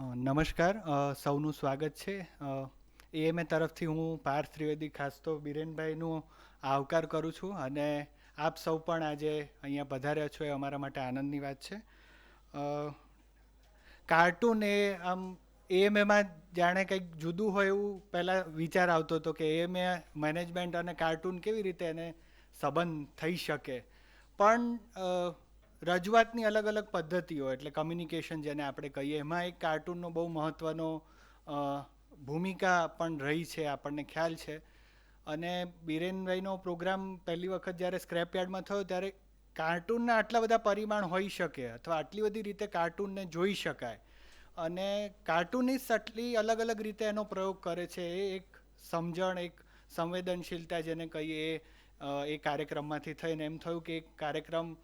નમસ્કાર, સૌનું સ્વાગત છે. એએમએ તરફથી હું પાર્થ ત્રિવેદી ખાસ તો બિરેનભાઈનું આવકાર કરું છું અને આપ સૌ પણ આજે અહીંયા પધાર્યા છો એ અમારા માટે આનંદની વાત છે. અ, કાર્ટૂન એ આમ એએમએમાં જાણે કંઈક જુદું હોય એવું પહેલાં વિચાર આવતો હતો કે એએમએ મેનેજમેન્ટ અને કાર્ટૂન કેવી રીતે એને સંબંધ થઈ શકે. પણ રજૂઆતની અલગ અલગ પદ્ધતિઓ એટલે કમ્યુનિકેશન જેને આપણે કહીએ એમાં એક કાર્ટૂનનો બહુ મહત્ત્વનો અ, ભૂમિકા પણ રહી છે આપણને ખ્યાલ છે. અને બિરેનભાઈનો પ્રોગ્રામ પહેલી વખત જ્યારે સ્ક્રેપ યાર્ડમાં થયો ત્યારે કાર્ટૂનના આટલા બધા પરિમાણ હોઈ શકે અથવા આટલી બધી રીતે કાર્ટૂનને જોઈ શકાય અને કાર્ટૂનિસ્ટ આટલી અલગ અલગ રીતે એનો પ્રયોગ કરે છે એ એક સમજણ, એક સંવેદનશીલતા જેને કહીએ એ કાર્યક્રમમાંથી થઈને એમ થયું કે એક કાર્યક્રમ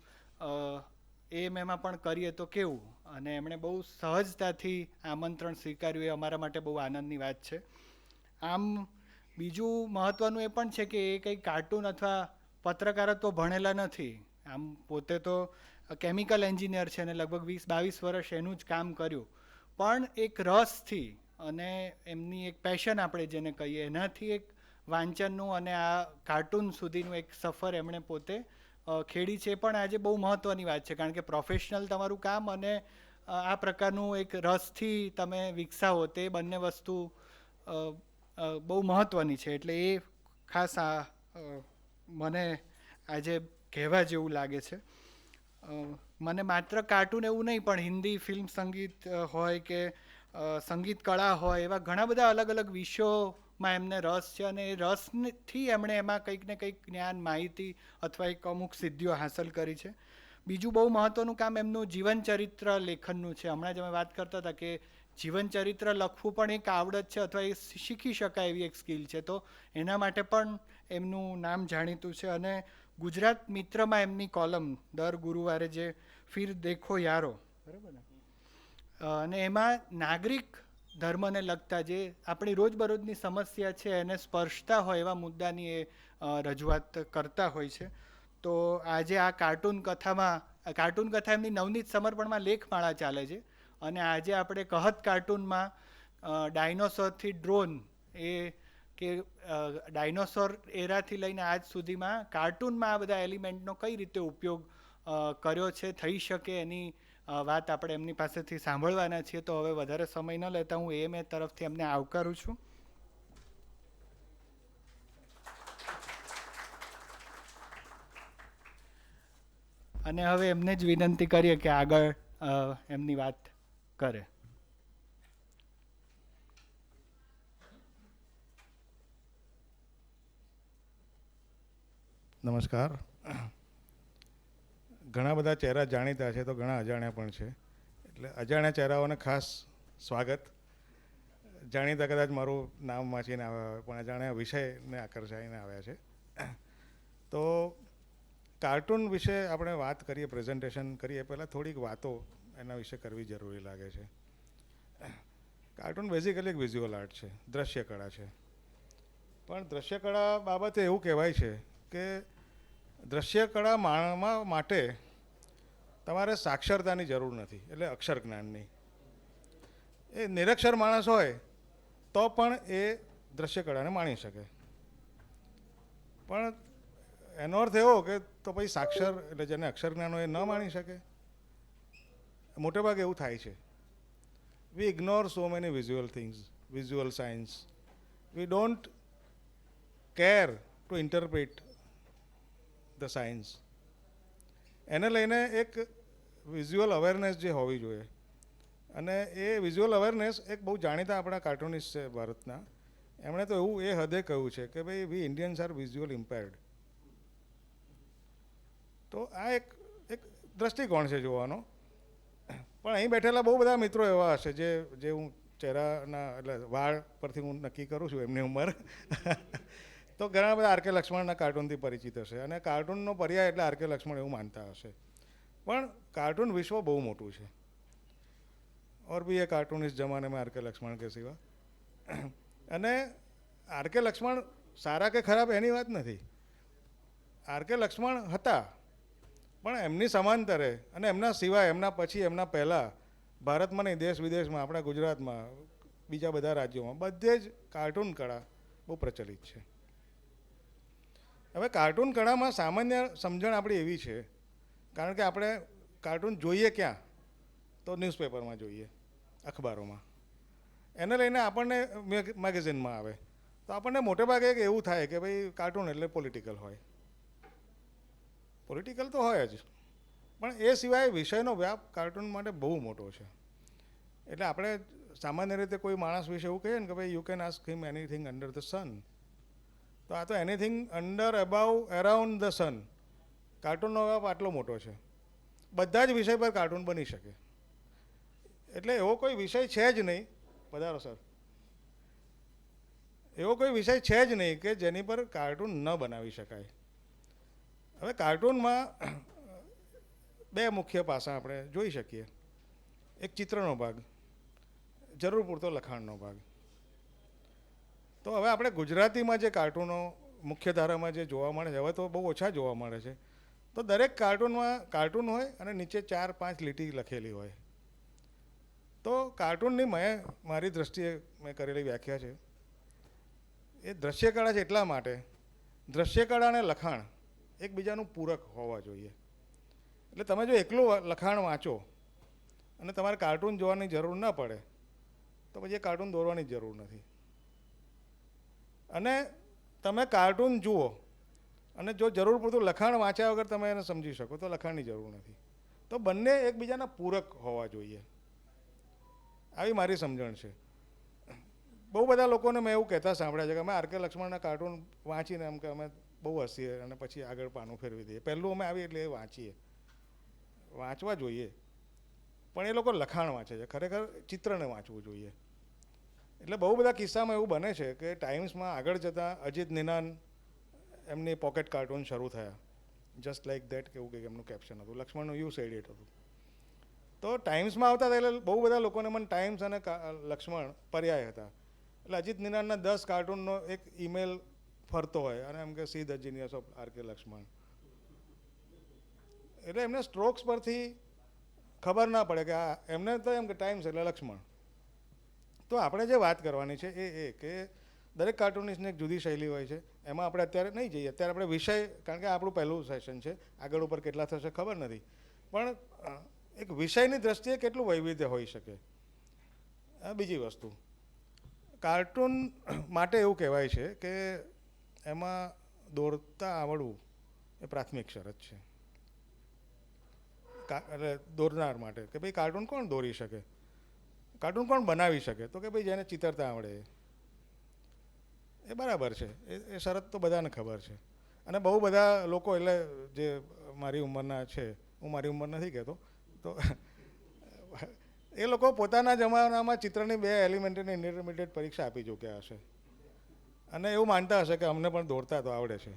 એમાં પણ કરીએ તો કેવું, અને એમણે બહુ સહજતાથી આમંત્રણ સ્વીકાર્યું એ અમારા માટે બહુ આનંદની વાત છે. આમ બીજું મહત્ત્વનું એ પણ છે કે એ કંઈ કાર્ટૂન અથવા પત્રકારત્વ ભણેલા નથી. આમ પોતે તો કેમિકલ એન્જિનિયર છે અને લગભગ 20-22 વર્ષ એનું જ કામ કર્યું. પણ એક રસથી અને એમની એક પેશન આપણે જેને કહીએ એનાથી એક વાંચનનું અને આ કાર્ટૂન સુધીનું એક સફર એમણે પોતે ખેડી છે. પણ આજે બહુ મહત્ત્વની વાત છે કારણ કે પ્રોફેશનલ તમારું કામ અને આ પ્રકારનું એક રસથી તમે વિકસાવો તે બંને વસ્તુ બહુ મહત્ત્વની છે. એટલે એ ખાસ મને આજે કહેવા જેવું લાગે છે. મને માત્ર કાર્ટૂન એવું નહીં પણ હિન્દી ફિલ્મ સંગીત હોય કે સંગીત કળા હોય એવા ઘણા બધા અલગ અલગ વિષયોમાં એમને રસ છે અને એ રસથી એમણે એમાં કંઈક ને કંઈક જ્ઞાન, માહિતી અથવા એક અમુક સિદ્ધિઓ હાંસલ કરી છે. બીજું બહુ મહત્ત્વનું કામ એમનું જીવન ચરિત્ર લેખનનું છે. હમણાં જ અમે વાત કરતા હતા કે જીવન ચરિત્ર લખવું પણ એક આવડત છે અથવા એ શીખી શકાય એવી એક સ્કિલ છે. તો એના માટે પણ એમનું નામ જાણીતું છે. અને ગુજરાત મિત્રમાં એમની કોલમ દર ગુરુવારે જે ફિર દેખો યારો, બરાબર ને, અને એમાં નાગરિક ધર્મને લગતા જે આપણી રોજબરોજની સમસ્યા છે એને સ્પર્શતા હોય એવા મુદ્દાની એ રજૂઆત કરતા હોય છે. તો આજે આ કાર્ટૂન કથા એમની નવનીત સમર્પણમાં લેખમાળા ચાલે છે અને આજે આપણે કહત કાર્ટૂનમાં ડાયનોસોરથી ડ્રોન એ કે ડાયનોસોર એરાથી લઈને આજ સુધીમાં કાર્ટૂનમાં આ બધા એલિમેન્ટનો કઈ રીતે ઉપયોગ કર્યો છે, થઈ શકે એની વાત આપણે એમની પાસેથી સાંભળવાના છીએ. તો હવે વધારે સમય ન લેતા હું એમ તરફથી એમને આવકારું છું. અને હવે એમને જ વિનંતી કરીએ કે આગળ એમની વાત કરે. નમસ્કાર. ઘણા બધા ચહેરા જાણીતા છે તો ઘણા અજાણ્યા પણ છે, એટલે અજાણ્યા ચહેરાઓને ખાસ સ્વાગત. જાણીતા કદાચ મારું નામ વાંચીને આવ્યા હોય પણ અજાણ્યા વિષયને આકર્ષાઈને આવ્યા છે. તો કાર્ટૂન વિશે આપણે વાત કરીએ, પ્રેઝન્ટેશન કરીએ પહેલાં થોડીક વાતો એના વિશે કરવી જરૂરી લાગે છે. કાર્ટૂન બેઝિકલી એક વિઝ્યુઅલ આર્ટ છે, દ્રશ્ય કળા છે. પણ દ્રશ્ય કળા બાબતે એવું કહેવાય છે કે દ્રશ્ય કળા માણવા માટે તમારે સાક્ષરતાની જરૂર નથી, એટલે અક્ષર જ્ઞાનની. એ નિરક્ષર માણસ હોય તો પણ એ દ્રશ્ય કળાને માણી શકે. પણ એનો અર્થ એવો કે તો પછી સાક્ષર એટલે જેને અક્ષર જ્ઞાન હોય એ ન માણી શકે. મોટેભાગે એવું થાય છે. We ignore so many visual things, visual science. We don't care to interpret the science. એને લઈને એક વિઝ્યુઅલ અવેરનેસ જે હોવી જોઈએ, અને એ વિઝ્યુઅલ અવેરનેસ એક બહુ જાણીતા આપણા કાર્ટૂનિસ્ટ છે ભારતના, એમણે તો એવું એ હદે કહ્યું છે કે ભાઈ વી ઇન્ડિયન્સ આર વિઝ્યુઅલ ઇમ્પેર્ડ. તો આ એક દ્રષ્ટિકોણ છે જોવાનો. પણ અહીં બેઠેલા બહુ બધા મિત્રો એવા હશે જે હું ચહેરાના એટલે વાળ પરથી હું નક્કી કરું છું એમની ઉંમર. તો ઘણા બધા આર.કે. લક્ષ્મણના કાર્ટૂનથી પરિચિત હશે અને કાર્ટૂનનો પર્યાય એટલે આર.કે. લક્ષ્મણ એવું માનતા હશે. પણ કાર્ટૂન વિશ્વ બહુ મોટું છે. ઓર બી એ કાર્ટૂન ઇસ જમાને મેં આર.કે. લક્ષ્મણ કે સિવા. અને આર.કે. લક્ષ્મણ સારા કે ખરાબ એની વાત નથી. આર.કે. લક્ષ્મણ હતા, પણ એમની સમાંતરે અને એમના સિવાય, એમના પછી, એમના પહેલાં ભારતમાં નહીં, દેશ વિદેશમાં, આપણા ગુજરાતમાં, બીજા બધા રાજ્યોમાં બધે જ કાર્ટૂન કળા બહુ પ્રચલિત છે. હવે કાર્ટૂન કળામાં સામાન્ય સમજણ આપણી એવી છે, કારણ કે આપણે કાર્ટૂન જોઈએ ક્યાં, તો ન્યૂઝપેપરમાં જોઈએ, અખબારોમાં. એને લઈને આપણને મેગેઝિનમાં આવે, તો આપણને મોટે ભાગે એક એવું થાય કે ભાઈ કાર્ટૂન એટલે પોલિટિકલ હોય. પોલિટિકલ તો હોય જ, પણ એ સિવાય વિષયનો વ્યાપ કાર્ટૂન માટે બહુ મોટો છે. એટલે આપણે સામાન્ય રીતે કોઈ માણસ વિશે એવું કહીએ ને કે ભાઈ you can ask him anything under the sun, તો આ તો anything under about around the sun, કાર્ટૂનનો વ્યાપ આટલો મોટો છે. બધા જ વિષય પર કાર્ટૂન બની શકે. એટલે એવો કોઈ વિષય છે જ નહીં, પધારો સર, એવો કોઈ વિષય છે જ નહીં કે જેની પર કાર્ટૂન ન બનાવી શકાય. હવે કાર્ટૂનમાં બે મુખ્ય પાસા આપણે જોઈ શકીએ. એક ચિત્રનો ભાગ, જરૂર પૂરતો લખાણનો ભાગ. તો હવે આપણે ગુજરાતીમાં જે કાર્ટૂનો મુખ્ય ધારામાં જે જોવા મળે છે, હવે તો બહુ ઓછા જોવા મળે છે, તો દરેક કાર્ટૂનમાં કાર્ટૂન હોય અને નીચે 4-5 લીટી લખેલી હોય. તો કાર્ટૂનની મારી દ્રષ્ટિએ મેં કરેલી વ્યાખ્યા છે, એ દ્રશ્યકળા છે એટલા માટે દ્રશ્યકળા અને લખાણ એકબીજાનું પૂરક હોવા જોઈએ. એટલે તમે જો એકલું લખાણ વાંચો અને તમારે કાર્ટૂન જોવાની જરૂર ન પડે, તો પછી એ કાર્ટૂન દોરવાની જરૂર નથી. અને તમે કાર્ટૂન જુઓ અને જો જરૂર પૂરતું લખાણ વાંચ્યા વગર તમે એને સમજી શકો, તો લખાણની જરૂર નથી. તો બંને એકબીજાના પૂરક હોવા જોઈએ, આવી મારી સમજણ છે. બહુ બધા લોકોને મેં એવું કહેતા સાંભળ્યા છે કે અમે આર.કે. લક્ષ્મણના કાર્ટૂન વાંચીને એમ કે અમે બહુ હસીએ અને પછી આગળ પાનું ફેરવી દઈએ. પહેલું અમે આવી એટલે એ વાંચીએ, વાંચવા જોઈએ, પણ એ લોકો લખાણ વાંચે છે, ખરેખર ચિત્રને વાંચવું જોઈએ. એટલે બહુ બધા કિસ્સામાં એવું બને છે કે ટાઈમ્સમાં આગળ જતાં અજીત નિનાન એમની પોકેટ કાર્ટૂન શરૂ થયા, જસ્ટ લાઇક ધેટ કે એવું કંઈક એમનું કેપ્શન હતું, લક્ષ્મણનું યુ સેડ ઇટ હતું. તો ટાઈમ્સમાં આવતા હતા એટલે બહુ બધા લોકોને મને ટાઈમ્સ અને લક્ષ્મણ પર્યાય હતા. એટલે અજીત નિનાનના 10 કાર્ટૂનનો એક ઈમેલ ફરતો હોય અને એમ કે see the genius of RK. Laxman. એટલે એમને સ્ટ્રોક્સ પરથી ખબર ના પડે કે આ એમને તો એમ કે ટાઈમ્સ એટલે લક્ષ્મણ. તો આપણે જે વાત કરવાની છે એ કે દરેક કાર્ટૂનિસ્ટની એક જુદી શૈલી હોય છે. એમાં આપણે અત્યારે નહીં જઈએ, અત્યારે આપણે વિષય, કારણ કે આપણું પહેલું સેશન છે, આગળ ઉપર કેટલા થશે ખબર નથી, પણ એક વિષયની દ્રષ્ટિએ કેટલું વૈવિધ્ય હોઈ શકે. બીજી વસ્તુ, કાર્ટૂન માટે એવું કહેવાય છે કે એમાં દોરતા આવડવું એ પ્રાથમિક શરત છે. એટલે દોરનાર માટે કે ભાઈ કાર્ટૂન કોણ દોરી શકે, કાર્ટૂન કોણ બનાવી શકે, તો કે ભાઈ જેને ચિતરતા આવડે. એ બરાબર છે, એ શરત તો બધાને ખબર છે. અને બહુ બધા લોકો, એટલે જે મારી ઉંમરના છે, હું મારી ઉંમર નથી કહેતો, તો એ લોકો પોતાના જમાનામાં ચિત્રની 2 એલિમેન્ટરી ઇન્ટરમીડિયેટ પરીક્ષા આપી ચૂક્યા હશે અને એવું માનતા હશે કે અમને પણ દોરતા તો આવડે છે.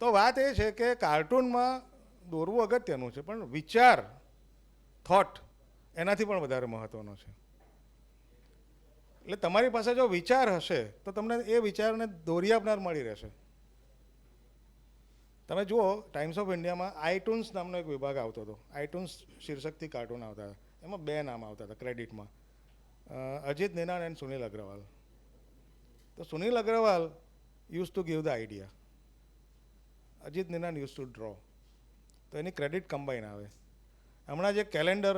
તો વાત એ છે કે કાર્ટૂનમાં દોરવું અગત્યનું છે, પણ વિચાર, થોટ એનાથી પણ વધારે મહત્ત્વનો છે. એટલે તમારી પાસે જો વિચાર હશે તો તમને એ વિચારને દોરી આપનાર મળી રહેશે. તમે જુઓ, ટાઈમ્સ ઓફ ઇન્ડિયામાં આઈટુન્સ નામનો એક વિભાગ આવતો હતો. આઈટુન્સ શીર્ષકથી કાર્ટૂન આવતા હતા. એમાં 2 નામ આવતા હતા ક્રેડિટમાં, અજીત નિનાન એન્ડ સુનિલ અગ્રવાલ. તો Sunil Agarwal used to give the idea, Ajit Ninan used to draw. તો એની ક્રેડિટ કમ્બાઈન આવે. હમણાં જે કેલેન્ડર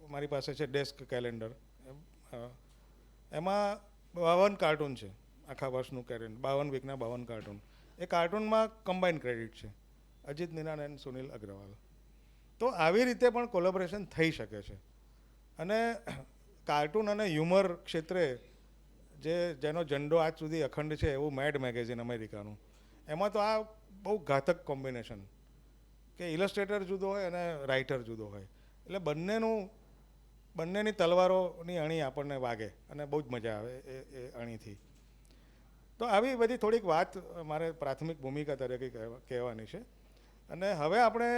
મારી પાસે છે, ડેસ્ક કેલેન્ડર, એમાં 52 કાર્ટૂન છે, આખા વર્ષનું કેલેન્ડર, 52 વીકના 52 કાર્ટૂન. એ કાર્ટૂનમાં કમ્બાઈન ક્રેડિટ છે, અજીત નિનાન એન્ડ સુનિલ અગ્રવાલ. તો આવી રીતે પણ કોલેબોરેશન થઈ શકે છે. અને કાર્ટૂન અને હ્યુમર ક્ષેત્રે જેનો ઝંડો આજ સુધી અખંડ છે, એવું મેડ મેગેઝિન અમેરિકાનું, એમાં તો આ બહુ ઘાતક કોમ્બિનેશન કે ઇલસ્ટ્રેટર જુદો હોય અને રાઇટર જુદો હોય, એટલે બંનેની તલવારોની અણી આપણને વાગે અને બહુ જ મજા આવે એ અણીથી. તો આવી બધી થોડીક વાત મારે પ્રાથમિક ભૂમિકા તરીકે કહેવાની છે. અને હવે આપણે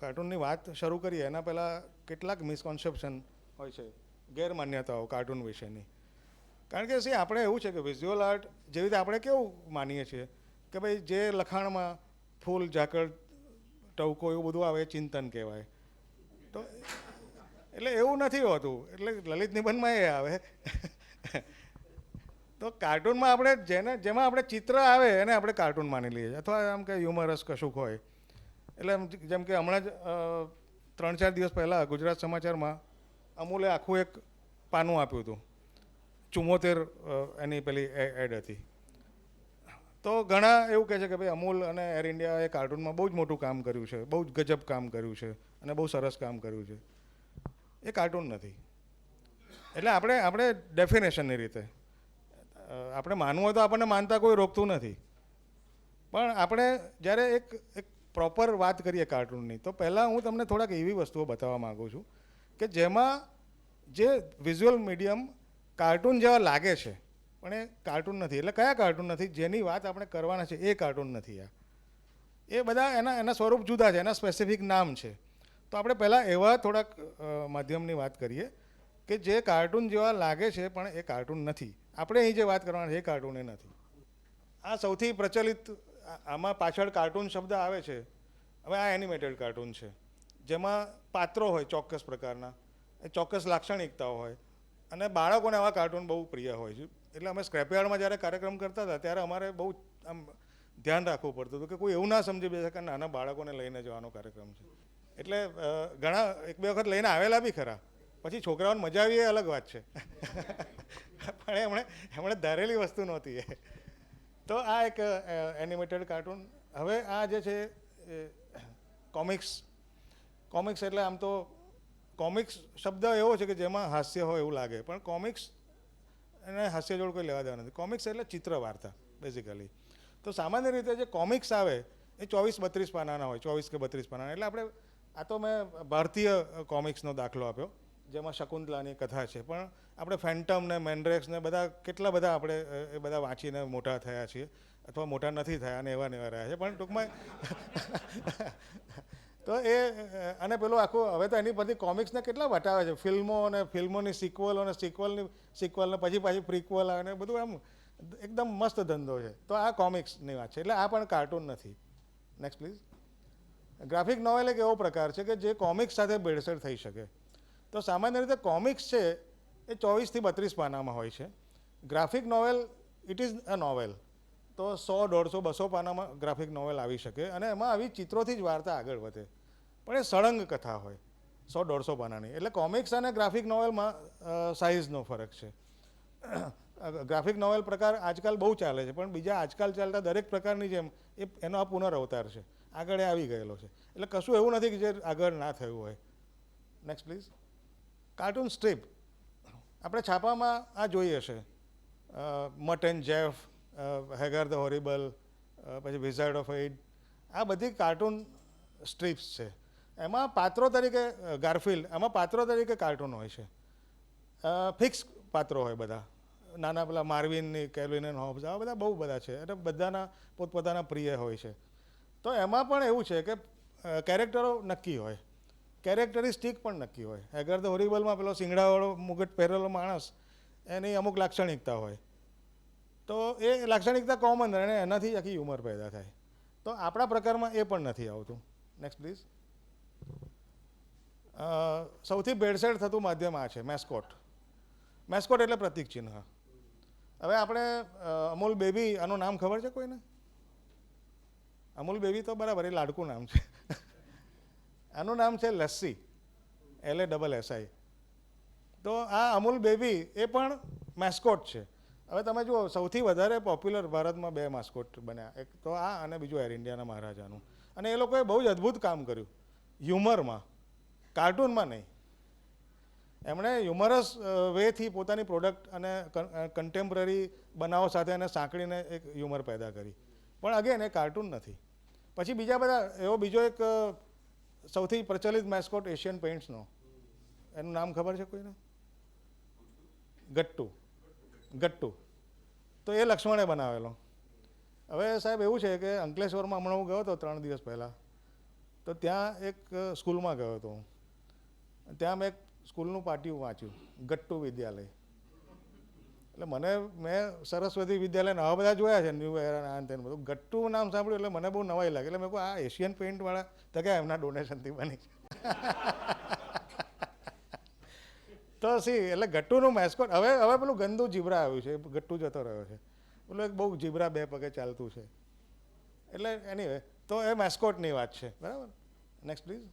કાર્ટૂનની વાત શરૂ કરીએ એના પહેલાં કેટલાક મિસકોન્સેપ્શન હોય છે, ગેરમાન્યતાઓ કાર્ટૂન વિશેની. કારણ કે આપણે એવું છે કે વિઝ્યુઅલ આર્ટ જેવી રીતે આપણે કેવું માનીએ છીએ કે ભાઈ જે લખાણમાં ફૂલ, ઝાકળ, ટવકો એવું બધું આવે એ ચિંતન કહેવાય. તો એટલે એવું નથી હોતું, એટલે લલિત નિબંધમાં એ આવે. તો કાર્ટૂનમાં આપણે જેમાં આપણે ચિત્ર આવે એને આપણે કાર્ટૂન માની લઈએ છીએ, અથવા આમ કે હ્યુમરસ કશુંક હોય. એટલે જેમ કે હમણાં જ 3-4 દિવસ પહેલાં ગુજરાત સમાચારમાં અમૂલે આખું એક પાનું આપ્યું હતું. 74 એની પેલી એડ હતી. તો ઘણા એવું કહે છે કે ભાઈ અમૂલ અને એર ઇન્ડિયાએ કાર્ટૂનમાં બહુ જ મોટું કામ કર્યું છે, બહુ જ ગજબ કામ કર્યું છે અને બહુ સરસ કામ કર્યું છે. એ કાર્ટૂન નથી. એટલે આપણે ડેફિનેશનની રીતે આપણે માનવું હોય તો આપણને માનતા કોઈ રોકતું નથી. પણ આપણે જ્યારે એક પ્રોપર વાત કરીએ કાર્ટૂનની, તો પહેલાં હું તમને થોડાક એવી વસ્તુઓ બતાવવા માગું છું કે જેમાં જે વિઝ્યુઅલ મીડિયમ કાર્ટૂન જેવા લાગે છે પણ એ કાર્ટૂન નથી. એટલે કયા કાર્ટૂન નથી? જેની વાત આપણે કરવાના છે એ કાર્ટૂન નથી. એ બધા એના સ્વરૂપ જુદા છે, એના સ્પેસિફિક નામ છે. તો આપણે પહેલાં એવા થોડાક માધ્યમની વાત કરીએ કે જે કાર્ટૂન જેવા લાગે છે પણ એ કાર્ટૂન નથી. આપણે અહીં જે વાત કરવાના છે એ કાર્ટૂન એ નથી. આ સૌથી પ્રચલિત, આમાં પાછળ કાર્ટૂન શબ્દ આવે છે. હવે આ એનિમેટેડ કાર્ટૂન છે જેમાં પાત્રો હોય ચોક્કસ પ્રકારના, એ ચોક્કસ લાક્ષણિકતાઓ હોય, અને બાળકોને આવા કાર્ટૂન બહુ પ્રિય હોય છે. એટલે અમે સ્ક્રેપયાર્ડમાં જ્યારે કાર્યક્રમ કરતા હતા ત્યારે અમારે બહુ આમ ધ્યાન રાખવું પડતું હતું કે કોઈ એવું ના સમજી બેસે કે નાના બાળકોને લઈને જવાનો કાર્યક્રમ છે. એટલે ઘણા 1-2 વખત લઈને આવેલા બી ખરા. પછી છોકરાઓને મજા આવી એ અલગ વાત છે. પણ એમણે ધારેલી વસ્તુ નહોતી એ. તો આ એક એનિમેટેડ કાર્ટૂન. હવે આ જે છે કોમિક્સ એટલે આમ તો કોમિક્સ શબ્દ એવો છે કે જેમાં હાસ્ય હોય એવું લાગે, પણ કોમિક્સ એને હાસ્ય જોડ કોઈ લેવા દેવા નથી. કોમિક્સ એટલે ચિત્ર વાર્તા બેઝિકલી. તો સામાન્ય રીતે જે કોમિક્સ આવે એ 24-32 પાનાના હોય, 24 કે 32 પાનાના. એટલે આપણે આ તો મેં ભારતીય કોમિક્સનો દાખલો આપ્યો જેમાં શકુંતલાની કથા છે, પણ આપણે ફેન્ટમ ને મેન્ડ્રેક્સ ને બધા કેટલા બધા આપણે એ બધા વાંચીને મોટા થયા છીએ, અથવા મોટા નથી થયા અને એવા ને એવા રહ્યા છે. પણ ટૂંકમાં તો એ અને પેલું આખું હવે તો એની બધી કોમિક્સને કેટલા વટાવે છે, ફિલ્મો અને ફિલ્મોની સિક્વલ અને સિક્વલને પછી પાછી પ્રિક્વલ અને બધું આમ એકદમ મસ્ત ધંધો છે. તો આ કોમિક્સની વાત છે. એટલે આ પણ કાર્ટૂન નથી. Next please. ગ્રાફિક નોવેલ એક એવો પ્રકાર છે કે જે કોમિક્સ સાથે ભેળસેળ થઈ શકે. તો સામાન્ય રીતે કોમિક્સ છે એ 24-32 પાનામાં હોય છે. Graphic novel it is a novel. તો 100, 150, 200 પાનામાં ગ્રાફિક નોવેલ આવી શકે અને એમાં આવી ચિત્રોથી જ વાર્તા આગળ વધે. પણ એ સળંગ કથા હોય 100-150 પાનાની. એટલે કોમિક્સ અને ગ્રાફિક નોવેલમાં સાઇઝનો ફરક છે. ગ્રાફિક નોવેલ પ્રકાર આજકાલ બહુ ચાલે છે, પણ બીજા આજકાલ ચાલતા દરેક પ્રકારની જેમ એનો આ પુનરઅવતાર છે, આગળ આવી ગયેલો છે. એટલે કશું એવું નથી કે જે આગળ ના થયું હોય. Next please. કાર્ટૂન સ્ટ્રીપ આપણે છાપામાં આ જોઈએ છે. મટ એન્ડ જેફ, હેગર ધ હોરિબલ, પછી વિઝાર્ડ ઓફ એઇડ, આ બધી કાર્ટૂન સ્ટ્રીપ્સ છે. એમાં પાત્રો તરીકે ગારફિલ્ડ, એમાં પાત્રો તરીકે કાર્ટૂન હોય છે. ફિક્સ પાત્રો હોય બધા. નાના પેલા માર્વિનની, કેલ્વિન એન્ડ હોબ્સ, આવા બધા બહુ બધા છે અને બધાના પોતપોતાના પ્રિય હોય છે. તો એમાં પણ એવું છે કે કેરેક્ટરો નક્કી હોય, કેરેક્ટરિસ્ટિક પણ નક્કી હોય. હેગર ધ હોરિબલમાં પેલો સિંગડાવાળો મુગટ પહેરેલો માણસ, એની અમુક લાક્ષણિકતા હોય. તો એ લાક્ષણિકતા કોમન રહે અને એનાથી આખી હ્યુમર પેદા થાય. તો આપણા પ્રકારમાં એ પણ નથી આવતું. Next please. સૌથી ભેળસેળ થતું માધ્યમ આ છે, મેસ્કોટ. મેસ્કોટ એટલે પ્રતીક ચિહ્ન. હવે આપણે અમૂલ બેબી, આનું નામ ખબર છે કોઈને? અમૂલ બેબી તો બરાબર, એ લાડકું નામ છે. આનું નામ છે લસ્સી, LASSI. તો આ અમૂલ બેબી એ પણ મેસ્કોટ છે. હવે તમે જુઓ, સૌથી વધારે પોપ્યુલર ભારતમાં 2 માસ્કોટ બન્યા, એક તો આ અને બીજું એર ઇન્ડિયાના મહારાજાનું. અને એ લોકોએ બહુ જ અદ્ભુત કામ કર્યું હ્યુમરમાં, કાર્ટૂનમાં નહીં. એમણે હ્યુમરસ વેથી પોતાની પ્રોડક્ટ અને કન્ટેમ્પરરી બનાવો સાથે એને સાંકળીને એક હ્યુમર પેદા કરી. પણ અગેન એ કાર્ટૂન નથી. પછી બીજા બધા, એવો બીજો એક સૌથી પ્રચલિત મેસ્કોટ એશિયન પેઇન્ટ્સનો, એનું નામ ખબર છે કોઈને? ગટ્ટુ. તો એ લક્ષ્મણે બનાવેલો. હવે સાહેબ એવું છે કે અંકલેશ્વરમાં હમણાં હું ગયો હતો 3 દિવસ પહેલાં, તો ત્યાં એક સ્કૂલમાં ગયો હતો હું. ત્યાં મેં એક સ્કૂલનું પાટિયું વાંચ્યું, ગટ્ટુ વિદ્યાલય. એટલે મેં સરસ્વતી વિદ્યાલય આવા બધા જોયા છે, ન્યૂ એરા આ તેને બધું. ગટ્ટુ નામ સાંભળ્યું એટલે મને બહુ નવાઈ લાગે. એટલે મેં કહું આ એશિયન પેઇન્ટવાળા તો કે એમના ડોનેશનથી બની છે. તો સી એટલે ગટ્ટુનું મેસ્કોટ હવે પેલું ગંદુ જીબ્રા આવ્યું છે, ગટ્ટુ જતો રહ્યો છે. પેલું એક બહુ જીબ્રા 2 પગે ચાલતું છે. એટલે એનીવે તો એ મેસ્કોટની વાત છે, બરાબર. Next please.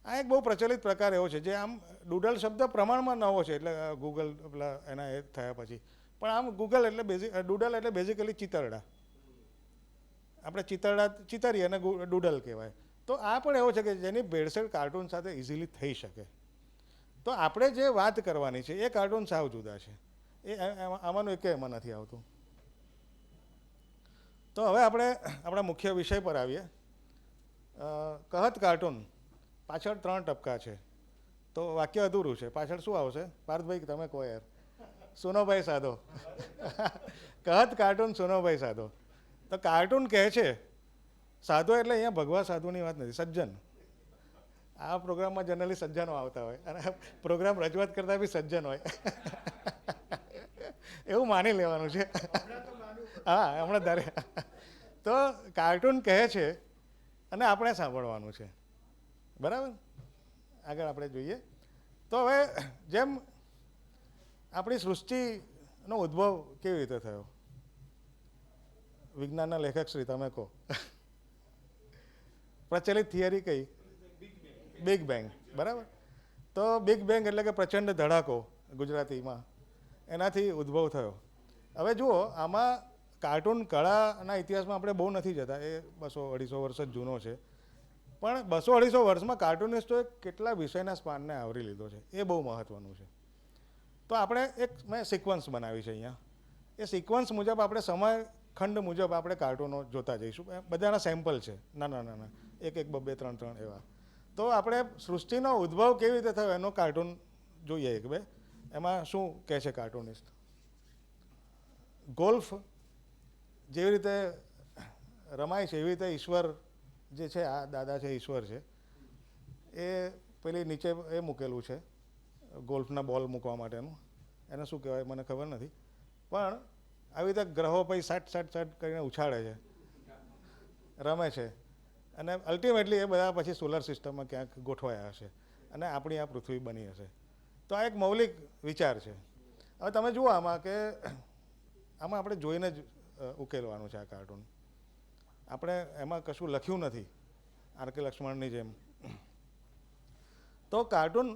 આ એક બહુ પ્રચલિત પ્રકાર એવો છે જે આમ ડૂડલ શબ્દ પ્રમાણમાં નવો છે, એટલે ગૂગલ પેલા એના એ થયા પછી. પણ આમ ગૂગલ એટલે ડૂડલ એટલે બેઝિકલી ચિતરડા. આપણે ચિતરીએ અને ડૂડલ કહેવાય. તો આ પણ એવો છે કે જેની ભેળસેળ કાર્ટૂન સાથે ઇઝીલી થઈ શકે. તો આપણે જે વાત કરવાની છે એ કાર્ટૂન સાવ જુદા છે. આમાંનું એકે એમાં નથી આવતું. તો હવે આપણે આપણા મુખ્ય વિષય પર આવીએ. કહત કાર્ટૂન પાછળ 3 ટપકા છે, તો વાક્ય અધૂરું છે. પાછળ શું આવશે? પાર્થભાઈ તમે કહો યાર. સુનોભાઈ સાધો. કહત કાર્ટૂન સુનોભાઈ સાધો. તો કાર્ટૂન કહે છે સાધો એટલે અહીંયા ભગવા સાધુની વાત નથી, સજ્જન. આ પ્રોગ્રામમાં જનરલી સજ્જનો આવતા હોય અને પ્રોગ્રામ રજૂઆત કરતા બી સજ્જન હોય. એવું માની લેવાનું છે. હા, હમણાં ધારે. તો કાર્ટૂન કહે છે અને આપણે સાંભળવાનું છે, બરાબર. આગળ આપણે જોઈએ તો હવે જેમ આપણી સૃષ્ટિનો ઉદ્ભવ કેવી રીતે થયો, વિજ્ઞાનના લેખક શ્રી તમે કહો. પ્રચલિત થિયરી કઈ? બિગ બેંગ, બરાબર. તો બિગ બેંગ એટલે કે પ્રચંડ ધડાકો ગુજરાતીમાં, એનાથી ઉદ્ભવ થયો. હવે જુઓ, આમાં કાર્ટૂન કળાના ઇતિહાસમાં આપણે બહુ નથી જતા, એ 200-250 વર્ષ જ જૂનો છે. પણ 200-250 વર્ષમાં કાર્ટૂનિસ્ટોએ કેટલા વિષયના સ્પાનને આવરી લીધો છે એ બહુ મહત્ત્વનું છે. તો આપણે મેં સિક્વન્સ બનાવી છે અહીંયા. એ સિક્વન્સ મુજબ આપણે સમયખંડ મુજબ આપણે કાર્ટૂનો જોતા જઈશું. બધાના સેમ્પલ છે, નાના 1-1, 2-2, 3-3 એવા. તો આપણે સૃષ્ટિનો ઉદ્ભવ કેવી રીતે થયો એનો કાર્ટૂન જોઈએ 1-2. એમાં શું કહે છે કાર્ટૂનિસ્ટ? ગોલ્ફ જેવી રીતે રમાય છે એવી રીતે ઈશ્વર જે છે, આ દાદા છે ઈશ્વર છે, એ પેલી નીચે એ મૂકેલું છે ગોલ્ફના બોલ મૂકવા માટેનું. એને શું કહેવાય મને ખબર નથી. પણ આવી રીતે ગ્રહો પછી સાટ કરીને ઉછાળે છે, રમે છે. અને અલ્ટિમેટલી એ બધા પછી સોલર સિસ્ટમમાં ક્યાંક ગોઠવાયા હશે અને આપણી આ પૃથ્વી બની હશે. તો આ એક મૌલિક વિચાર છે. હવે તમે જુઓ આમાં કે આમાં આપણે જોઈને જ ઉકેલવાનું છે આ કાર્ટૂન. આપણે એમાં કશું લખ્યું નથી આર.કે. લક્ષ્મણની જેમ. તો કાર્ટૂન